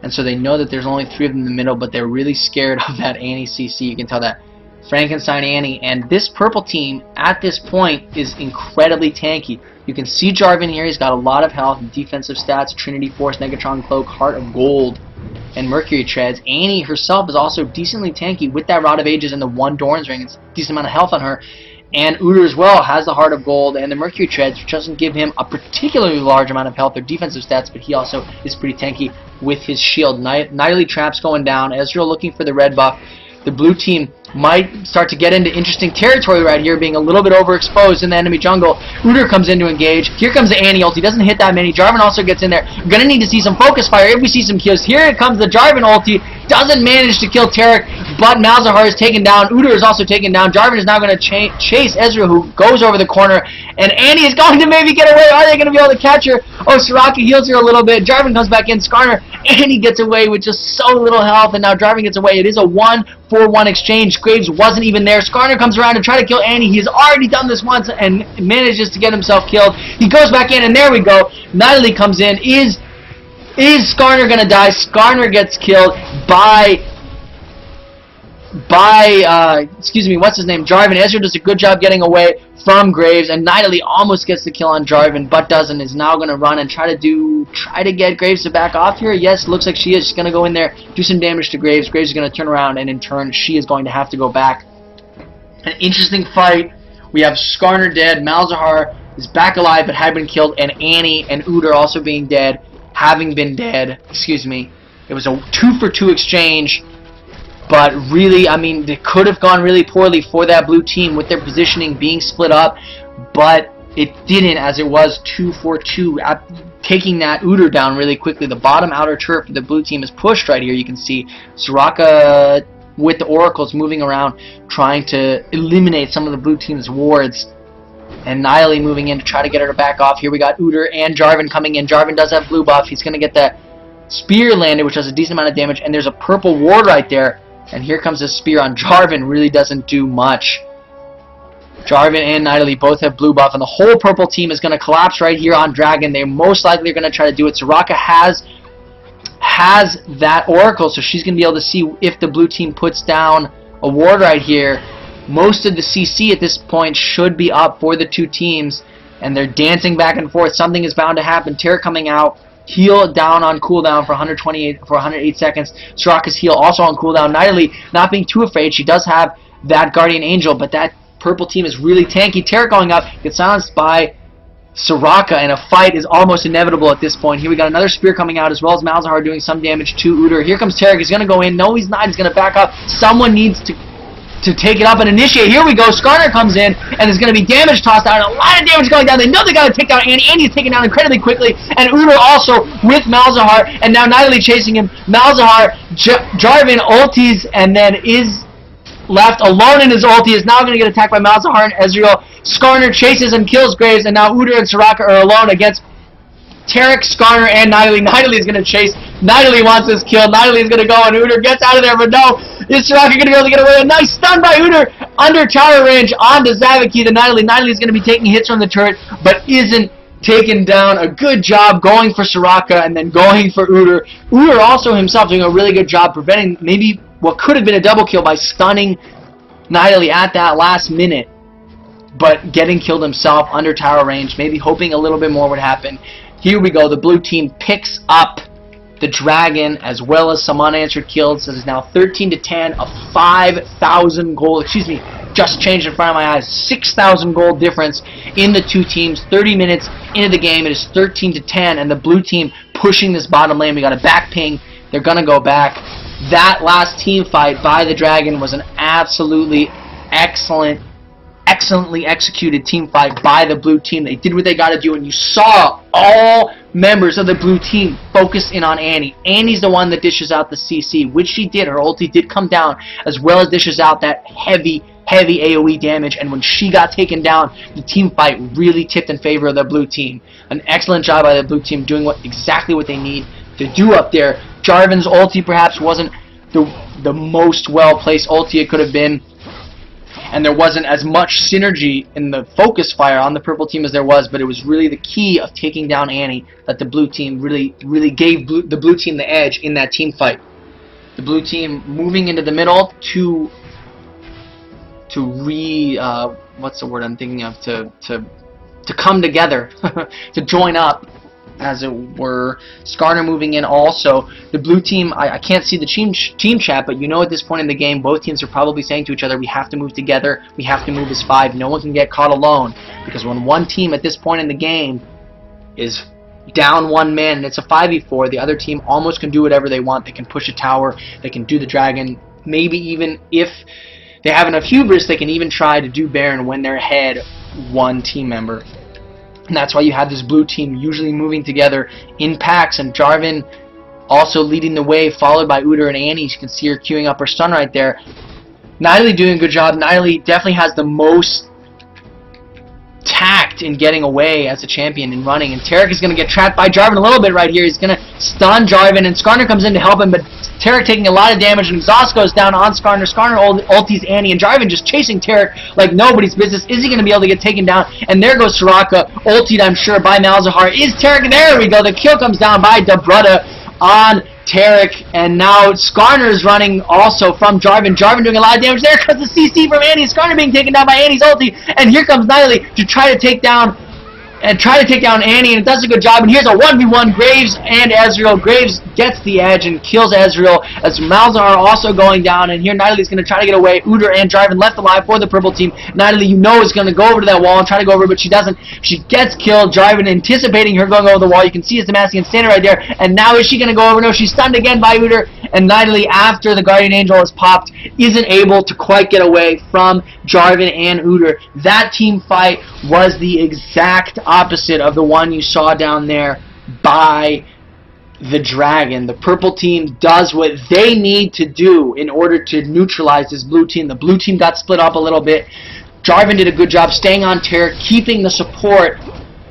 and so they know that there's only 3 of them in the middle, but they're really scared of that Annie CC. You can tell that. Frankenstein Annie, and this purple team at this point is incredibly tanky. You can see Jarvin here. He's got a lot of health and defensive stats, Trinity Force, Negatron Cloak, Heart of Gold, and Mercury Treads. Annie herself is also decently tanky with that Rod of Ages and the 1 Doran's Ring. It's a decent amount of health on her. And Udyr as well has the Heart of Gold and the Mercury Treads, which doesn't give him a particularly large amount of health or defensive stats, but he also is pretty tanky with his shield. Nidalee traps going down. Ezreal looking for the red buff. The blue team might start to get into interesting territory right here, being a little bit overexposed in the enemy jungle. Udyr comes in to engage. Here comes the Annie ult. He doesn't hit that many. Jarvin also gets in there. We're going to need to see some focus fire if we see some kills. Here it comes the Jarvin ulti. Doesn't manage to kill Taric, but Malzahar is taken down. Udyr is also taken down. Jarvin is now going to chase Ezreal, who goes over the corner, and Annie is going to maybe get away. Are they going to be able to catch her? Oh, Soraka heals her a little bit. Jarvin comes back in. Skarner, Annie gets away with just so little health, and now Jarvin gets away. It is a 1-4-1 exchange. Graves wasn't even there. Skarner comes around to try to kill Annie. He's already done this once and manages to get himself killed. He goes back in, and there we go. Nidalee comes in. Is Skarner gonna die? Skarner gets killed by excuse me, what's his name? Jarvin. Ezreal does a good job getting away from Graves, and Nidalee almost gets the kill on Jarvin, but doesn't. Is now gonna run and try to get Graves to back off here. Yes, looks like she is. She's gonna go in there, do some damage to Graves. Graves is gonna turn around, and in turn, she is going to have to go back. An interesting fight. We have Skarner dead. Malzahar is back alive, but had been killed, and Annie and Udyr also being dead. Having been dead, excuse me. It was a 2-for-2 exchange, but really, I mean, it could have gone really poorly for that blue team with their positioning being split up, but it didn't, as it was 2-for-2, taking that Udyr down really quickly. The bottom outer turret for the blue team is pushed right here. You can see Soraka with the oracles moving around, trying to eliminate some of the blue team's wards. And Nidalee moving in to try to get her to back off. Here we got Udyr and Jarvin coming in. Jarvin does have blue buff. He's going to get that spear landed, which does a decent amount of damage. And there's a purple ward right there. And here comes the spear on Jarvin. Really doesn't do much. Jarvin and Nidalee both have blue buff. And the whole purple team is going to collapse right here on Dragon. They most likely are going to try to do it. Soraka has that oracle, so she's going to be able to see if the blue team puts down a ward right here. Most of the CC at this point should be up for the two teams, and they're dancing back and forth. Something is bound to happen. Taric coming out, heal down on cooldown for 108 seconds. Soraka's heal also on cooldown. Nidalee not being too afraid. She does have that Guardian Angel, but that purple team is really tanky. Taric going up, gets silenced by Soraka, and a fight is almost inevitable at this point. Here we got another spear coming out, as well as Malzahar doing some damage to Udyr. Here comes Taric. He's going to go in. No, he's not. He's going to back up. Someone needs to to take it up and initiate. Here we go. Skarner comes in, and there's going to be damage tossed out. A lot of damage going down. They know they got to take down Annie. Annie's taken down incredibly quickly. And Udyr also with Malzahar. And now Nidalee chasing him. Malzahar, Jarvin ultis, and then is left alone in his ulti. Is now going to get attacked by Malzahar and Ezreal. Skarner chases and kills Graves. And now Udyr and Soraka are alone against Taric, Skarner, and Nidalee. Nidalee is going to chase. Nidalee wants this kill. Nidalee is going to go, and Udyr gets out of there, but no. Is Soraka going to be able to get away? A nice stun by Udyr under tower range onto Zavaki. The Nidalee. Nidalee is going to be taking hits from the turret, but isn't taken down. A good job going for Soraka and then going for Udyr. Udyr also himself doing a really good job preventing maybe what could have been a double kill by stunning Nidalee at that last minute, but getting killed himself under tower range, maybe hoping a little bit more would happen. Here we go. The blue team picks up the dragon as well as some unanswered kills. So it is now 13-10, a 5,000 gold, just changed in front of my eyes, 6,000 gold difference in the two teams. 30 minutes into the game, it is 13-10, and the blue team pushing this bottom lane. We got a back ping. They're going to go back. That last team fight by the dragon was an absolutely excellently executed team fight by the blue team. They did what they got to do, and you saw all members of the blue team focus in on Annie. Annie's the one that dishes out the CC, which she did. Her ulti did come down, as well as dishes out that heavy AoE damage, and when she got taken down, the team fight really tipped in favor of the blue team. An excellent job by the blue team doing exactly what they need to do up there. Jarvin's ulti perhaps wasn't the most well-placed ulti it could have been, and there wasn't as much synergy in the focus fire on the purple team as there was, but it was really the key of taking down Annie that the blue team really gave the blue team the edge in that team fight. The blue team moving into the middle to what's the word I'm thinking of, to come together, to join up, as it were. Skarner moving in also. The blue team, I can't see the team chat, but you know at this point in the game, both teams are probably saying to each other, we have to move together, we have to move as 5, no one can get caught alone, because when one team at this point in the game is down one man and it's a 5v4, the other team almost can do whatever they want. They can push a tower, they can do the dragon, maybe even if they have enough hubris, they can even try to do Baron when they're ahead one team member. And that's why you have this blue team usually moving together in packs, and Jarvin also leading the way, followed by Udyr and Annie. You can see her queuing up her stun right there. Nidalee doing a good job. Nidalee definitely has the most tact in getting away as a champion and running, and Taric is going to get trapped by Jarvin a little bit right here. He's going to stun Jarvin, and Skarner comes in to help him, but Taric taking a lot of damage, and exhaust goes down on Skarner. Skarner ultis Annie, and Jarvin just chasing Taric like nobody's business. Is he going to be able to get taken down? And there goes Soraka, ultied I'm sure by Malzahar. Is Taric? There we go. The kill comes down by Blubberbo on Taric, and now Skarner is running also from Jarvin. Jarvin doing a lot of damage. There comes the CC from Annie. Skarner being taken down by Annie's ulti, and here comes Nidalee to try to take down Annie, and it does a good job. And here's a 1v1, Graves and Ezreal. Graves gets the edge and kills Ezreal, as Malzahar also going down, and here Nidalee's going to try to get away. Udyr and Jarvin left alive for the purple team. Nidalee, you know, is going to go over to that wall and try to go over, but she doesn't. She gets killed. Jarvin anticipating her going over the wall. You can see Demacian standing right there, and now is she going to go over? No, she's stunned again by Udyr, and Nidalee, after the Guardian Angel is popped, isn't able to quite get away from Jarvin and Udyr. That team fight was the exact opposite of the one you saw down there by the dragon. The purple team does what they need to do in order to neutralize this blue team. The blue team got split up a little bit. Jarvin did a good job staying on Taric, keeping the support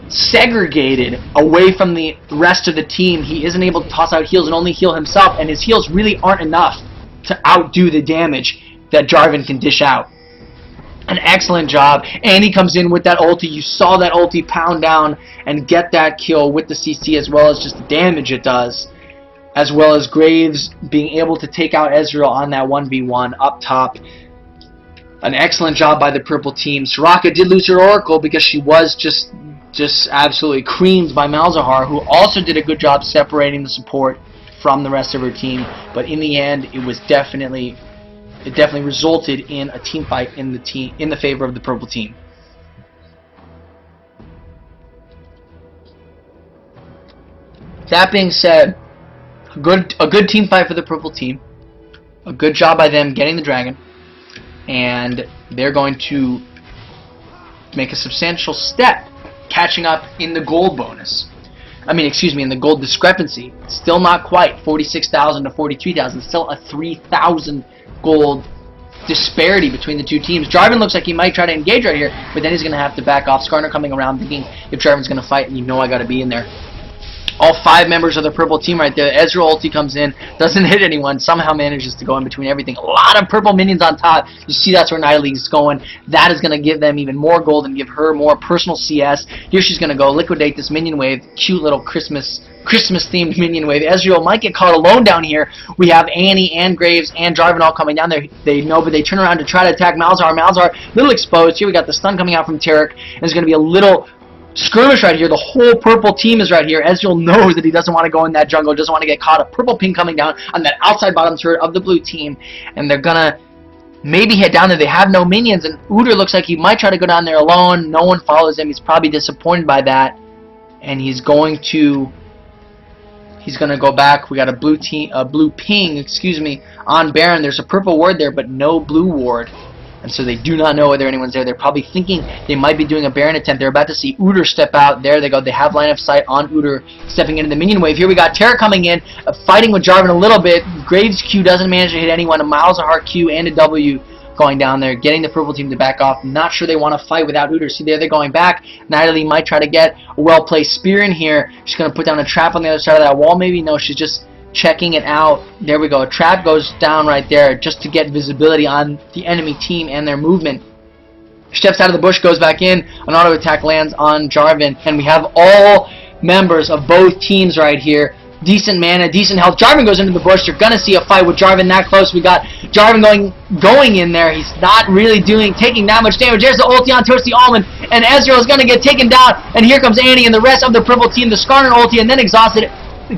segregated away from the rest of the team. He isn't able to toss out heals and only heal himself, and his heals really aren't enough to outdo the damage that Jarvin can dish out. An excellent job. Annie comes in with that ulti. You saw that ulti pound down and get that kill with the CC, as well as just the damage it does, as well as Graves being able to take out Ezreal on that 1v1 up top. An excellent job by the purple team. Soraka did lose her Oracle because she was just absolutely creamed by Malzahar, who also did a good job separating the support from the rest of her team. But in the end, it definitely resulted in a team fight in the favor of the purple team. That being said, a good team fight for the purple team. A good job by them getting the dragon. and they're going to make a substantial step, catching up in the gold bonus. I mean, excuse me, in the gold discrepancy. Still not quite 46,000 to 43,000. Still a 3,000 gold disparity between the two teams. Jarvin looks like he might try to engage right here, but then he's going to have to back off. Skarner coming around thinking if Jarvin's going to fight, you know I got to be in there. All 5 members of the purple team right there. Ezreal ulti comes in, doesn't hit anyone, somehow manages to go in between everything. A lot of purple minions on top. You see that's where Nidalee is going. That is going to give them even more gold and give her more personal CS. Here she's going to go liquidate this minion wave. Cute little Christmas themed minion wave. Ezreal might get caught alone down here. We have Annie and Graves and Jarvin all coming down there. They know, but they turn around to try to attack Malzahar. Malzahar, little exposed. Here we got the stun coming out from Taric. And there's going to be a little skirmish right here. The whole purple team is right here. Ezreal knows that he doesn't want to go in that jungle, doesn't want to get caught. A purple ping coming down on that outside bottom turret of the blue team, and they're gonna maybe head down there. They have no minions, and Udyr looks like he might try to go down there alone. No one follows him. He's probably disappointed by that, and he's going to go back. We got a blue ping, excuse me, on Baron. There's a purple ward there, but no blue ward. And so they do not know whether anyone's there. They're probably thinking they might be doing a Baron attempt. They're about to see Udyr step out. There they go. They have line of sight on Udyr stepping into the minion wave. Here we got Taric coming in, fighting with Jarvin a little bit. Graves Q doesn't manage to hit anyone. A Malzahar Q and a W going down there, getting the purple team to back off. Not sure they want to fight without Udyr. See there, they're going back. Nidalee might try to get a well-placed spear in here. She's going to put down a trap on the other side of that wall. Maybe no, she's just checking it out. There we go. A trap goes down right there just to get visibility on the enemy team and their movement. Steps out of the bush, goes back in. An auto attack lands on Jarvin, and we have all members of both teams right here. Decent mana, decent health. Jarvin goes into the bush. You're gonna see a fight with Jarvin that close. We got Jarvin going in there. He's not really taking that much damage. There's the ulti on towards the almond, and Ezreal is gonna get taken down. And here comes Annie and the rest of the purple team. The Skarner ulti, and then exhausted.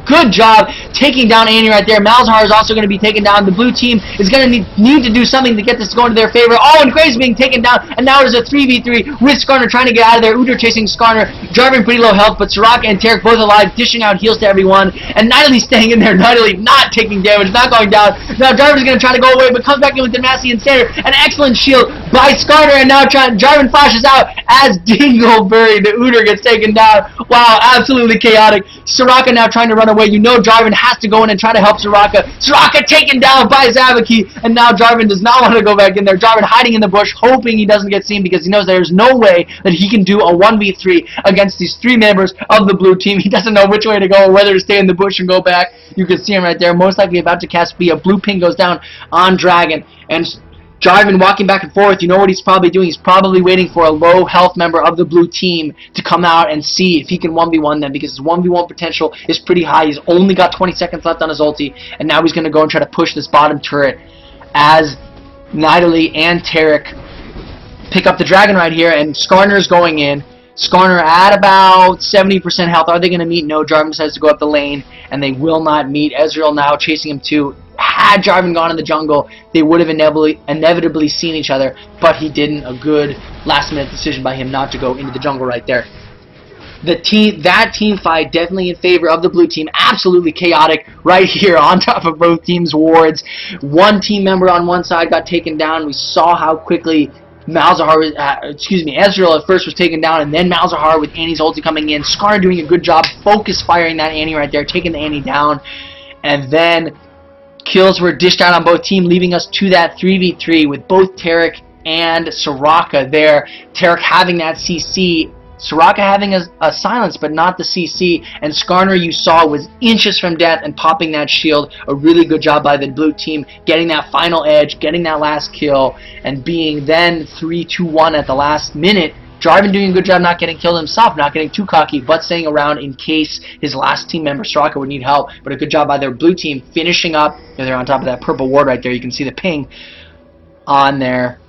Good job taking down Annie right there. Malzahar is also going to be taken down. The blue team is going to need to do something to get this going to their favor. Oh, and Graves being taken down. And now there's a 3v3 with Skarner trying to get out of there. Udyr chasing Skarner. Jarvin pretty low health, but Soraka and Taric both alive, dishing out heals to everyone. And Nidalee staying in there. Nidalee not taking damage, not going down. Now Jarvin's going to try to go away, but comes back in with the Massey and Standard. An excellent shield by Skarner, and now Jarvin flashes out as Dingleberry. The Udyr gets taken down. Wow, absolutely chaotic. Soraka now trying to run away. You know Jarvin has to go in and try to help Soraka. Soraka taken down by Zavaki, and now Jarvin does not want to go back in there. Jarvin hiding in the bush, hoping he doesn't get seen because he knows there's no way that he can do a 1v3 against these 3 members of the blue team. He doesn't know which way to go or whether to stay in the bush and go back. You can see him right there, most likely about to cast B. A blue ping goes down on Dragon, and Jarvin walking back and forth. You know what he's probably doing? He's probably waiting for a low health member of the blue team to come out and see if he can 1v1 them, because his 1v1 potential is pretty high. He's only got 20 seconds left on his ulti, and now he's going to go and try to push this bottom turret as Nidalee and Taric pick up the dragon right here, and Skarner's going in. Skarner at about 70% health. Are they going to meet? No. Jarvin decides to go up the lane, and they will not meet. Ezreal now chasing him too. Had Jarvin gone in the jungle, they would have inevitably seen each other, but he didn't. A good last-minute decision by him not to go into the jungle right there. That team fight definitely in favor of the blue team. Absolutely chaotic right here on top of both teams' wards. One team member on one side got taken down. We saw how quickly Ezreal at first was taken down, and then Malzahar with Annie's ulti coming in. Skarner doing a good job focus firing that Annie right there, taking the Annie down, and then kills were dished out on both teams, leaving us to that 3v3 with both Taric and Soraka there. Taric having that CC, Soraka having a silence but not the CC, and Skarner, you saw, was inches from death and popping that shield. A really good job by the blue team, getting that final edge, getting that last kill, and being then 3-2-1 at the last minute. Jarvin doing a good job not getting killed himself, not getting too cocky, but staying around in case his last team member, Soraka, would need help. But a good job by their blue team finishing up. They're on top of that purple ward right there. You can see the ping on there.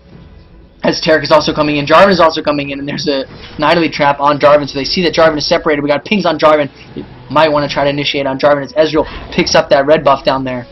As Taric is also coming in, Jarvin is also coming in, and there's a Nidalee trap on Jarvin, so they see that Jarvin is separated. We got pings on Jarvin. You might want to try to initiate on Jarvin as Ezreal picks up that red buff down there.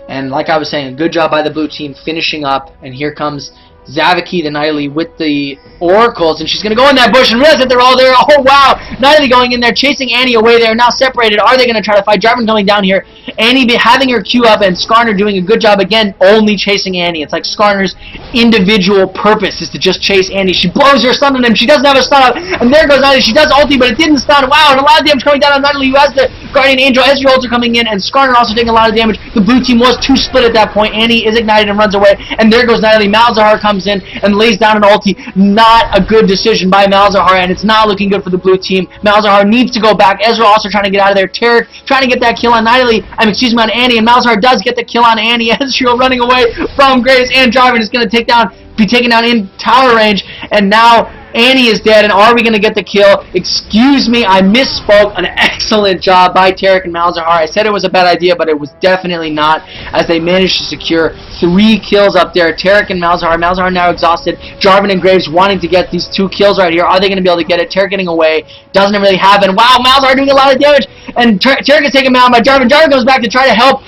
And like I was saying, a good job by the blue team finishing up, and here comes Zavaki, the Nidalee, with the oracles, and she's going to go in that bush and realize that they're all there. Oh, wow. Nidalee going in there, chasing Annie away there, now separated. Are they going to try to fight? Jarvin coming down here. Annie having her Q up, and Skarner doing a good job again, only chasing Annie. It's like Skarner's individual purpose is to just chase Annie. She blows her stun on him. She doesn't have a stun up, and there goes Nidalee. She does ulti, but it didn't stun. Wow, and a lot of damage coming down on Nidalee, who has the Guardian Angel. Ezreal ulti coming in, and Skarner also taking a lot of damage. The blue team was too split at that point. Annie is ignited and runs away, and there goes Nidalee. Malzahar comes in and lays down an ulti. Not a good decision by Malzahar, and it's not looking good for the blue team. Malzahar needs to go back. Ezreal also trying to get out of there. Taric trying to get that kill on Nidalee. On Annie, and Malzahar does get the kill on Annie. Ezreal running away from Graves, and Jarvin is going to be taken down in tower range, and now Annie is dead, and are we going to get the kill? Excuse me, I misspoke. An excellent job by Taric and Malzahar. I said it was a bad idea, but it was definitely not, as they managed to secure 3 kills up there. Taric and Malzahar. Malzahar now exhausted. Jarvin and Graves wanting to get these 2 kills right here. Are they going to be able to get it? Taric getting away. Doesn't really happen. Wow, Malzahar doing a lot of damage, and Taric is taken down by Jarvin. Jarvin goes back to try to help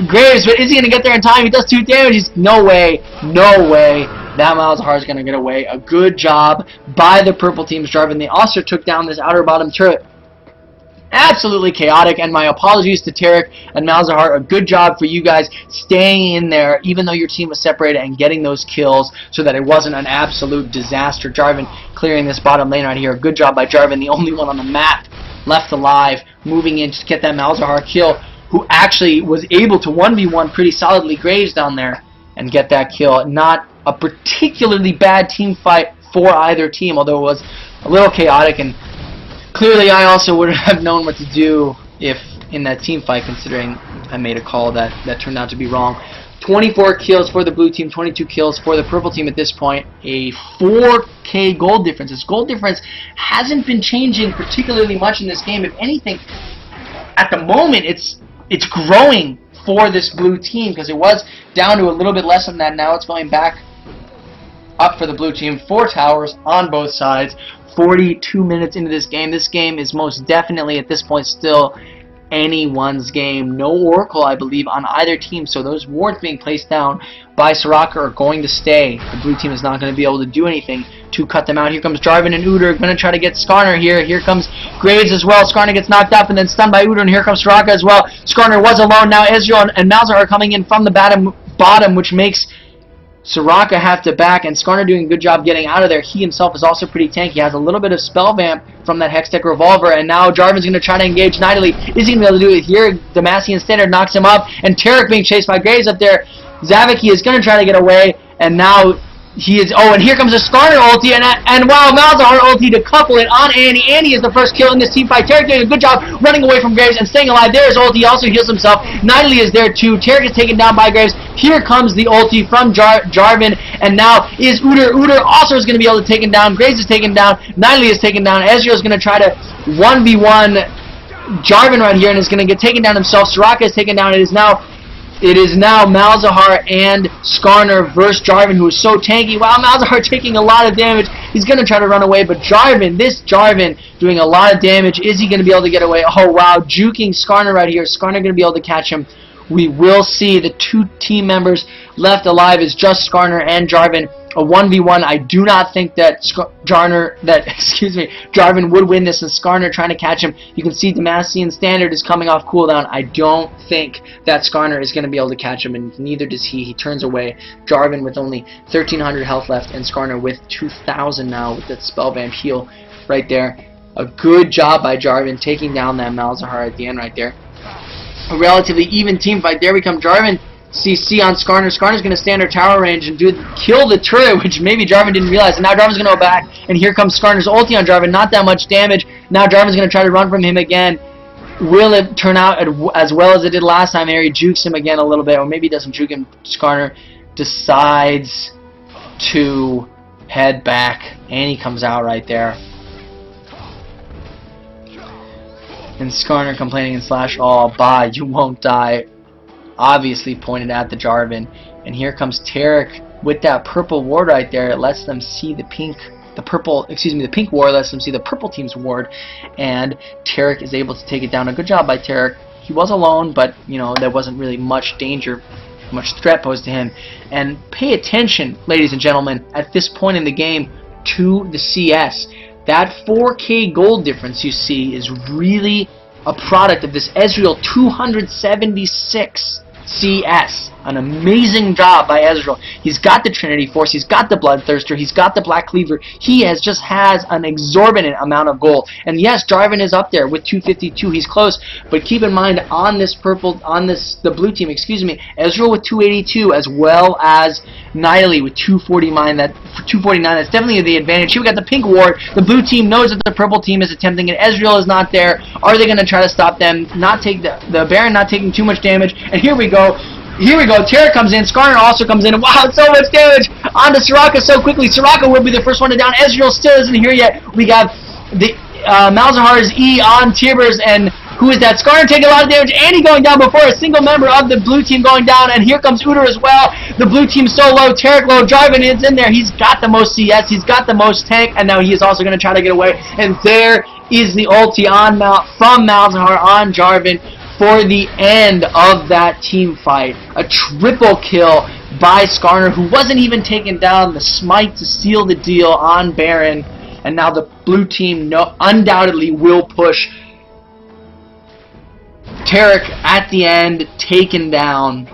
Graves, but is he going to get there in time? He does 2 damage. No way. No way. That Malzahar is going to get away. A good job by the purple team's Jarvin. They also took down this outer bottom turret. Absolutely chaotic, and my apologies to Taric and Malzahar. A good job for you guys staying in there, even though your team was separated, and getting those kills so that it wasn't an absolute disaster. Jarvin clearing this bottom lane right here. A good job by Jarvin, the only one on the map left alive, moving in to get that Malzahar kill, who actually was able to 1v1 pretty solidly Graves down there and get that kill. Not a particularly bad team fight for either team, although it was a little chaotic, and clearly I also would have known what to do if in that team fight, considering I made a call that turned out to be wrong. 24 kills for the blue team, 22 kills for the purple team at this point. A 4K gold difference. This gold difference hasn't been changing particularly much in this game. If anything, at the moment it's growing for this blue team, because it was down to a little bit less than that. Now it's going back up for the blue team. 4 towers on both sides. 42 minutes into this game. This game is most definitely at this point still anyone's game. No Oracle, I believe, on either team, so those wards being placed down by Soraka are going to stay. The blue team is not going to be able to do anything to cut them out. Here comes Jarvin and Udyr, going to try to get Skarner here. Here comes Graves as well. Skarner gets knocked up and then stunned by Udyr, and here comes Soraka as well. Skarner was alone. Now Ezreal and Malzahar are coming in from the bottom, which makes Soraka have to back, and Skarner doing a good job getting out of there. He himself is also pretty tanky. He has a little bit of spell vamp from that Hextech Revolver, and now Jarvin's going to try to engage Nidalee. Is he going to be able to do it here? Demacian Standard knocks him up, and Taric being chased by Graves up there. Zavaki is going to try to get away, and now he is... Oh, and here comes a Skarner ulti, and wow, Malzahar ulti to couple it on Annie. Annie is the first kill in this team fight. Taric doing a good job running away from Graves and staying alive. There's ulti. He also heals himself. Nidalee is there too. Taric is taken down by Graves. Here comes the ulti from Jarvin, and now is Udyr. Udyr also is going to be able to take him down. Graves is taken down. Nidalee is taken down. Ezreal is going to try to 1v1 Jarvin right here and is going to get taken down himself. Soraka is taken down. It is now Malzahar and Skarner versus Jarvin, who is so tanky. Wow, Malzahar taking a lot of damage. He's going to try to run away, but this Jarvin doing a lot of damage. Is he going to be able to get away? Oh, wow, juking Skarner right here. Skarner going to be able to catch him. We will see. The 2 team members left alive is just Skarner and Jarvin. A 1v1. I do not think that Jarvin would win this, and Skarner trying to catch him. You can see Demacian Standard is coming off cooldown. I don't think that Skarner is going to be able to catch him, and neither does he. He turns away. Jarvin with only 1,300 health left, and Skarner with 2,000 now with that spell vamp heal right there. A good job by Jarvin taking down that Malzahar at the end right there. A relatively even team fight. There we come. Jarvin CC on Skarner. Skarner's going to stand her tower range and kill the turret, which maybe Jarvin didn't realize. And now Jarvin's going to go back, and here comes Skarner's ulti on Jarvin. Not that much damage. Now Jarvin's going to try to run from him again. Will it turn out as well as it did last time? He jukes him again a little bit, or maybe he doesn't juke him. Skarner decides to head back, and he comes out right there. And Skarner complaining in slash, "Oh, bye, you won't die." Obviously pointed at the Jarvin. And here comes Taric with that purple ward right there. It lets them see the pink ward lets them see the purple team's ward. And Taric is able to take it down. A good job by Taric. He was alone, but, you know, there wasn't really much danger how much threat posed to him. And pay attention, ladies and gentlemen, at this point in the game to the CS. That 4K gold difference you see is really a product of this Ezreal 276 CS. An amazing job by Ezreal. He's got the Trinity Force, he's got the Bloodthirster, he's got the Black Cleaver. He has an exorbitant amount of gold. And yes, Jarvin is up there with 252. He's close, but keep in mind on the blue team, Ezreal with 282 as well as Nidalee with 249. That's definitely the advantage. Here we got the pink ward. The blue team knows that the purple team is attempting it. Ezreal is not there. Are they going to try to stop them? Not take the Baron not taking too much damage. And here we go. Taric comes in. Skarner also comes in. And wow, so much damage onto Soraka so quickly. Soraka will be the first one to down. Ezreal still isn't here yet. We got the Malzahar's E on Tibbers, and who is that? Skarner taking a lot of damage, and he going down before a single member of the blue team going down. And here comes Udyr as well. The blue team so low. Taric low. Jarvin is in there. He's got the most CS. He's got the most tank, and now he is also going to try to get away. And there is the ulti on from Malzahar on Jarvin for the end of that team fight. A triple kill by Skarner, who wasn't even taking down the smite to seal the deal on Baron. And now the blue team undoubtedly will push. Taric at the end taken down.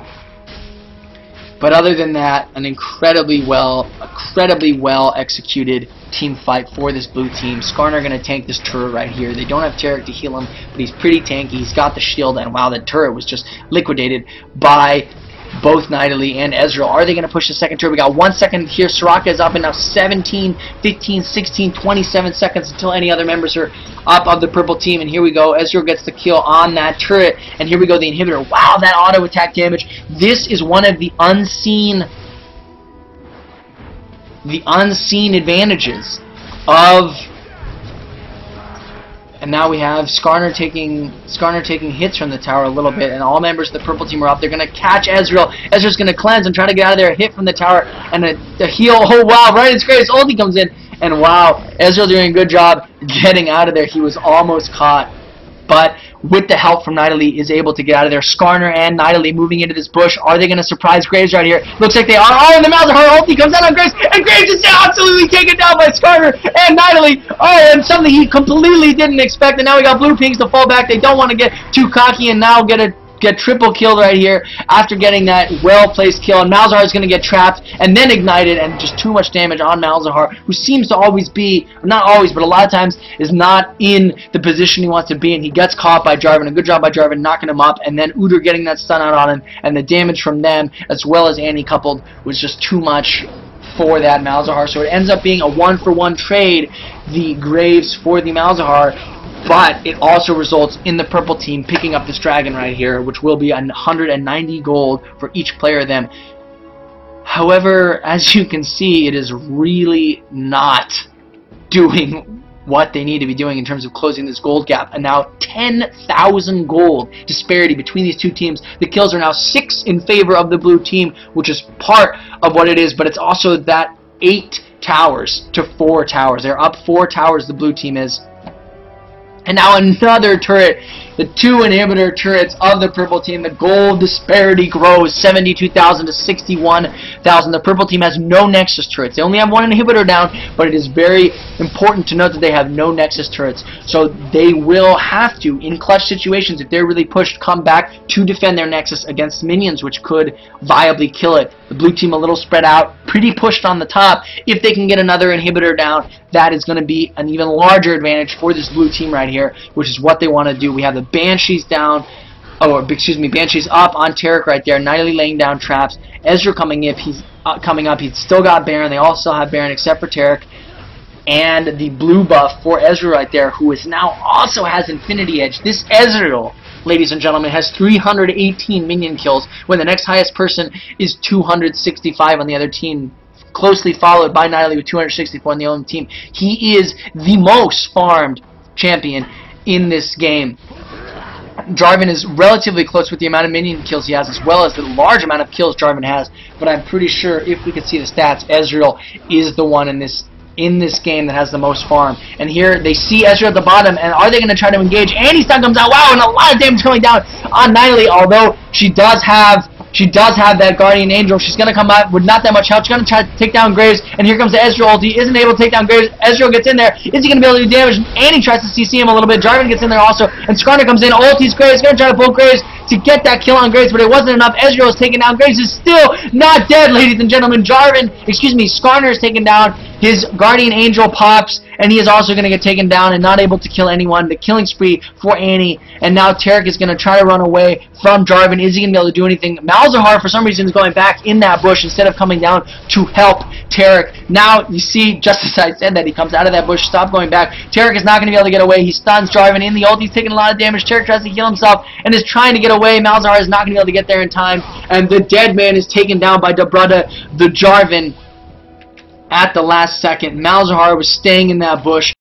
But other than that, an incredibly well executed team fight for this blue team. Skarner going to tank this turret right here. They don't have Taric to heal him, but he's pretty tanky. He's got the shield, and wow, the turret was just liquidated by both Nidalee and Ezreal. Are they going to push the second turret? We got 1 second here. Soraka is up, and now 17, 15, 16, 27 seconds until any other members are up of the purple team. And here we go. Ezreal gets the kill on that turret, and here we go, the inhibitor. Wow, that auto attack damage. This is one of the unseen advantages of. And now we have Skarner taking hits from the tower a little bit, and all members of the purple team are up. They're going to catch Ezreal. Ezreal's going to cleanse and try to get out of there. A hit from the tower and a heal. Oh wow! Right in his grace, ulti comes in, and wow, Ezreal doing a good job getting out of there. He was almost caught, but with the help from Nidalee is able to get out of there. Skarner and Nidalee moving into this bush. Are they going to surprise Graves right here? Looks like they are. Oh, and the Malzahar ulti comes out on Graves, and Graves is absolutely taken down by Skarner and Nidalee. Oh, and something he completely didn't expect, and now we got blue pings to fall back. They don't want to get too cocky and now get triple killed right here after getting that well-placed kill. And Malzahar is going to get trapped and then ignited, and just too much damage on Malzahar, who seems to always be, not always, but a lot of times is not in the position he wants to be, and he gets caught by Jarvin. A good job by Jarvin knocking him up, and then Udyr getting that stun out on him, and the damage from them as well as Annie coupled was just too much for that Malzahar. So it ends up being a 1-for-1 trade, the Graves for the Malzahar. But it also results in the purple team picking up this dragon right here, which will be 190 gold for each player of them. However, as you can see, it is really not doing what they need to be doing in terms of closing this gold gap. And now 10,000 gold disparity between these two teams. The kills are now 6 in favor of the blue team, which is part of what it is, but it's also that 8 towers to 4 towers. They're up 4 towers, the blue team is. And now another turret, the 2 inhibitor turrets of the purple team. The gold disparity grows, 72,000 to 61,000. The purple team has no Nexus turrets. They only have 1 inhibitor down, but it is very important to note that they have no Nexus turrets. So they will have to, in clutch situations, if they're really pushed, come back to defend their Nexus against minions, which could viably kill it. The blue team a little spread out, pretty pushed on the top. If they can get another inhibitor down, that is going to be an even larger advantage for this blue team right here, which is what they want to do. We have the Banshees down, Banshees up on Taric right there. Nidalee laying down traps. Ezreal coming up. He's still got Baron. They all still have Baron except for Taric. And the blue buff for Ezreal right there, who is now also has Infinity Edge. This Ezreal, ladies and gentlemen, has 318 minion kills, when the next highest person is 265 on the other team, closely followed by Nidalee with 264 on the other team. He is the most farmed champion in this game. Jarvin is relatively close with the amount of minion kills he has, as well as the large amount of kills Jarvin has, but I'm pretty sure if we could see the stats, Ezreal is the one in this game that has the most farm. And here they see Ezreal at the bottom, and are they going to try to engage? Annie's stun comes out, wow, and a lot of damage coming down on Nidalee, although she does have She does have that Guardian Angel. She's going to come out with not that much health. She's going to try to take down Graves, and here comes the Ezreal ulti. Isn't able to take down Graves. Ezreal gets in there. Is he going to be able to do damage? Annie tries to CC him a little bit. Jarvin gets in there also, and Skarner comes in. Ulti's Graves. Going to try to pull Graves to get that kill on Graves, but it wasn't enough. Ezreal is taken down. Graves is still not dead, ladies and gentlemen. Skarner is taken down. His Guardian Angel pops, and he is also going to get taken down and not able to kill anyone. The killing spree for Annie, and now Taric is going to try to run away from Jarvin. Is he going to be able to do anything? Malzahar, for some reason, is going back in that bush instead of coming down to help Taric. Now, you see, just as I said that, he comes out of that bush, stop going back. Taric is not going to be able to get away. He stuns Jarvin in the ult. He's taking a lot of damage. Taric tries to heal himself and is trying to get away. Malzahar is not going to be able to get there in time, and the dead man is taken down by the Jarvin at the last second. Malzahar was staying in that bush.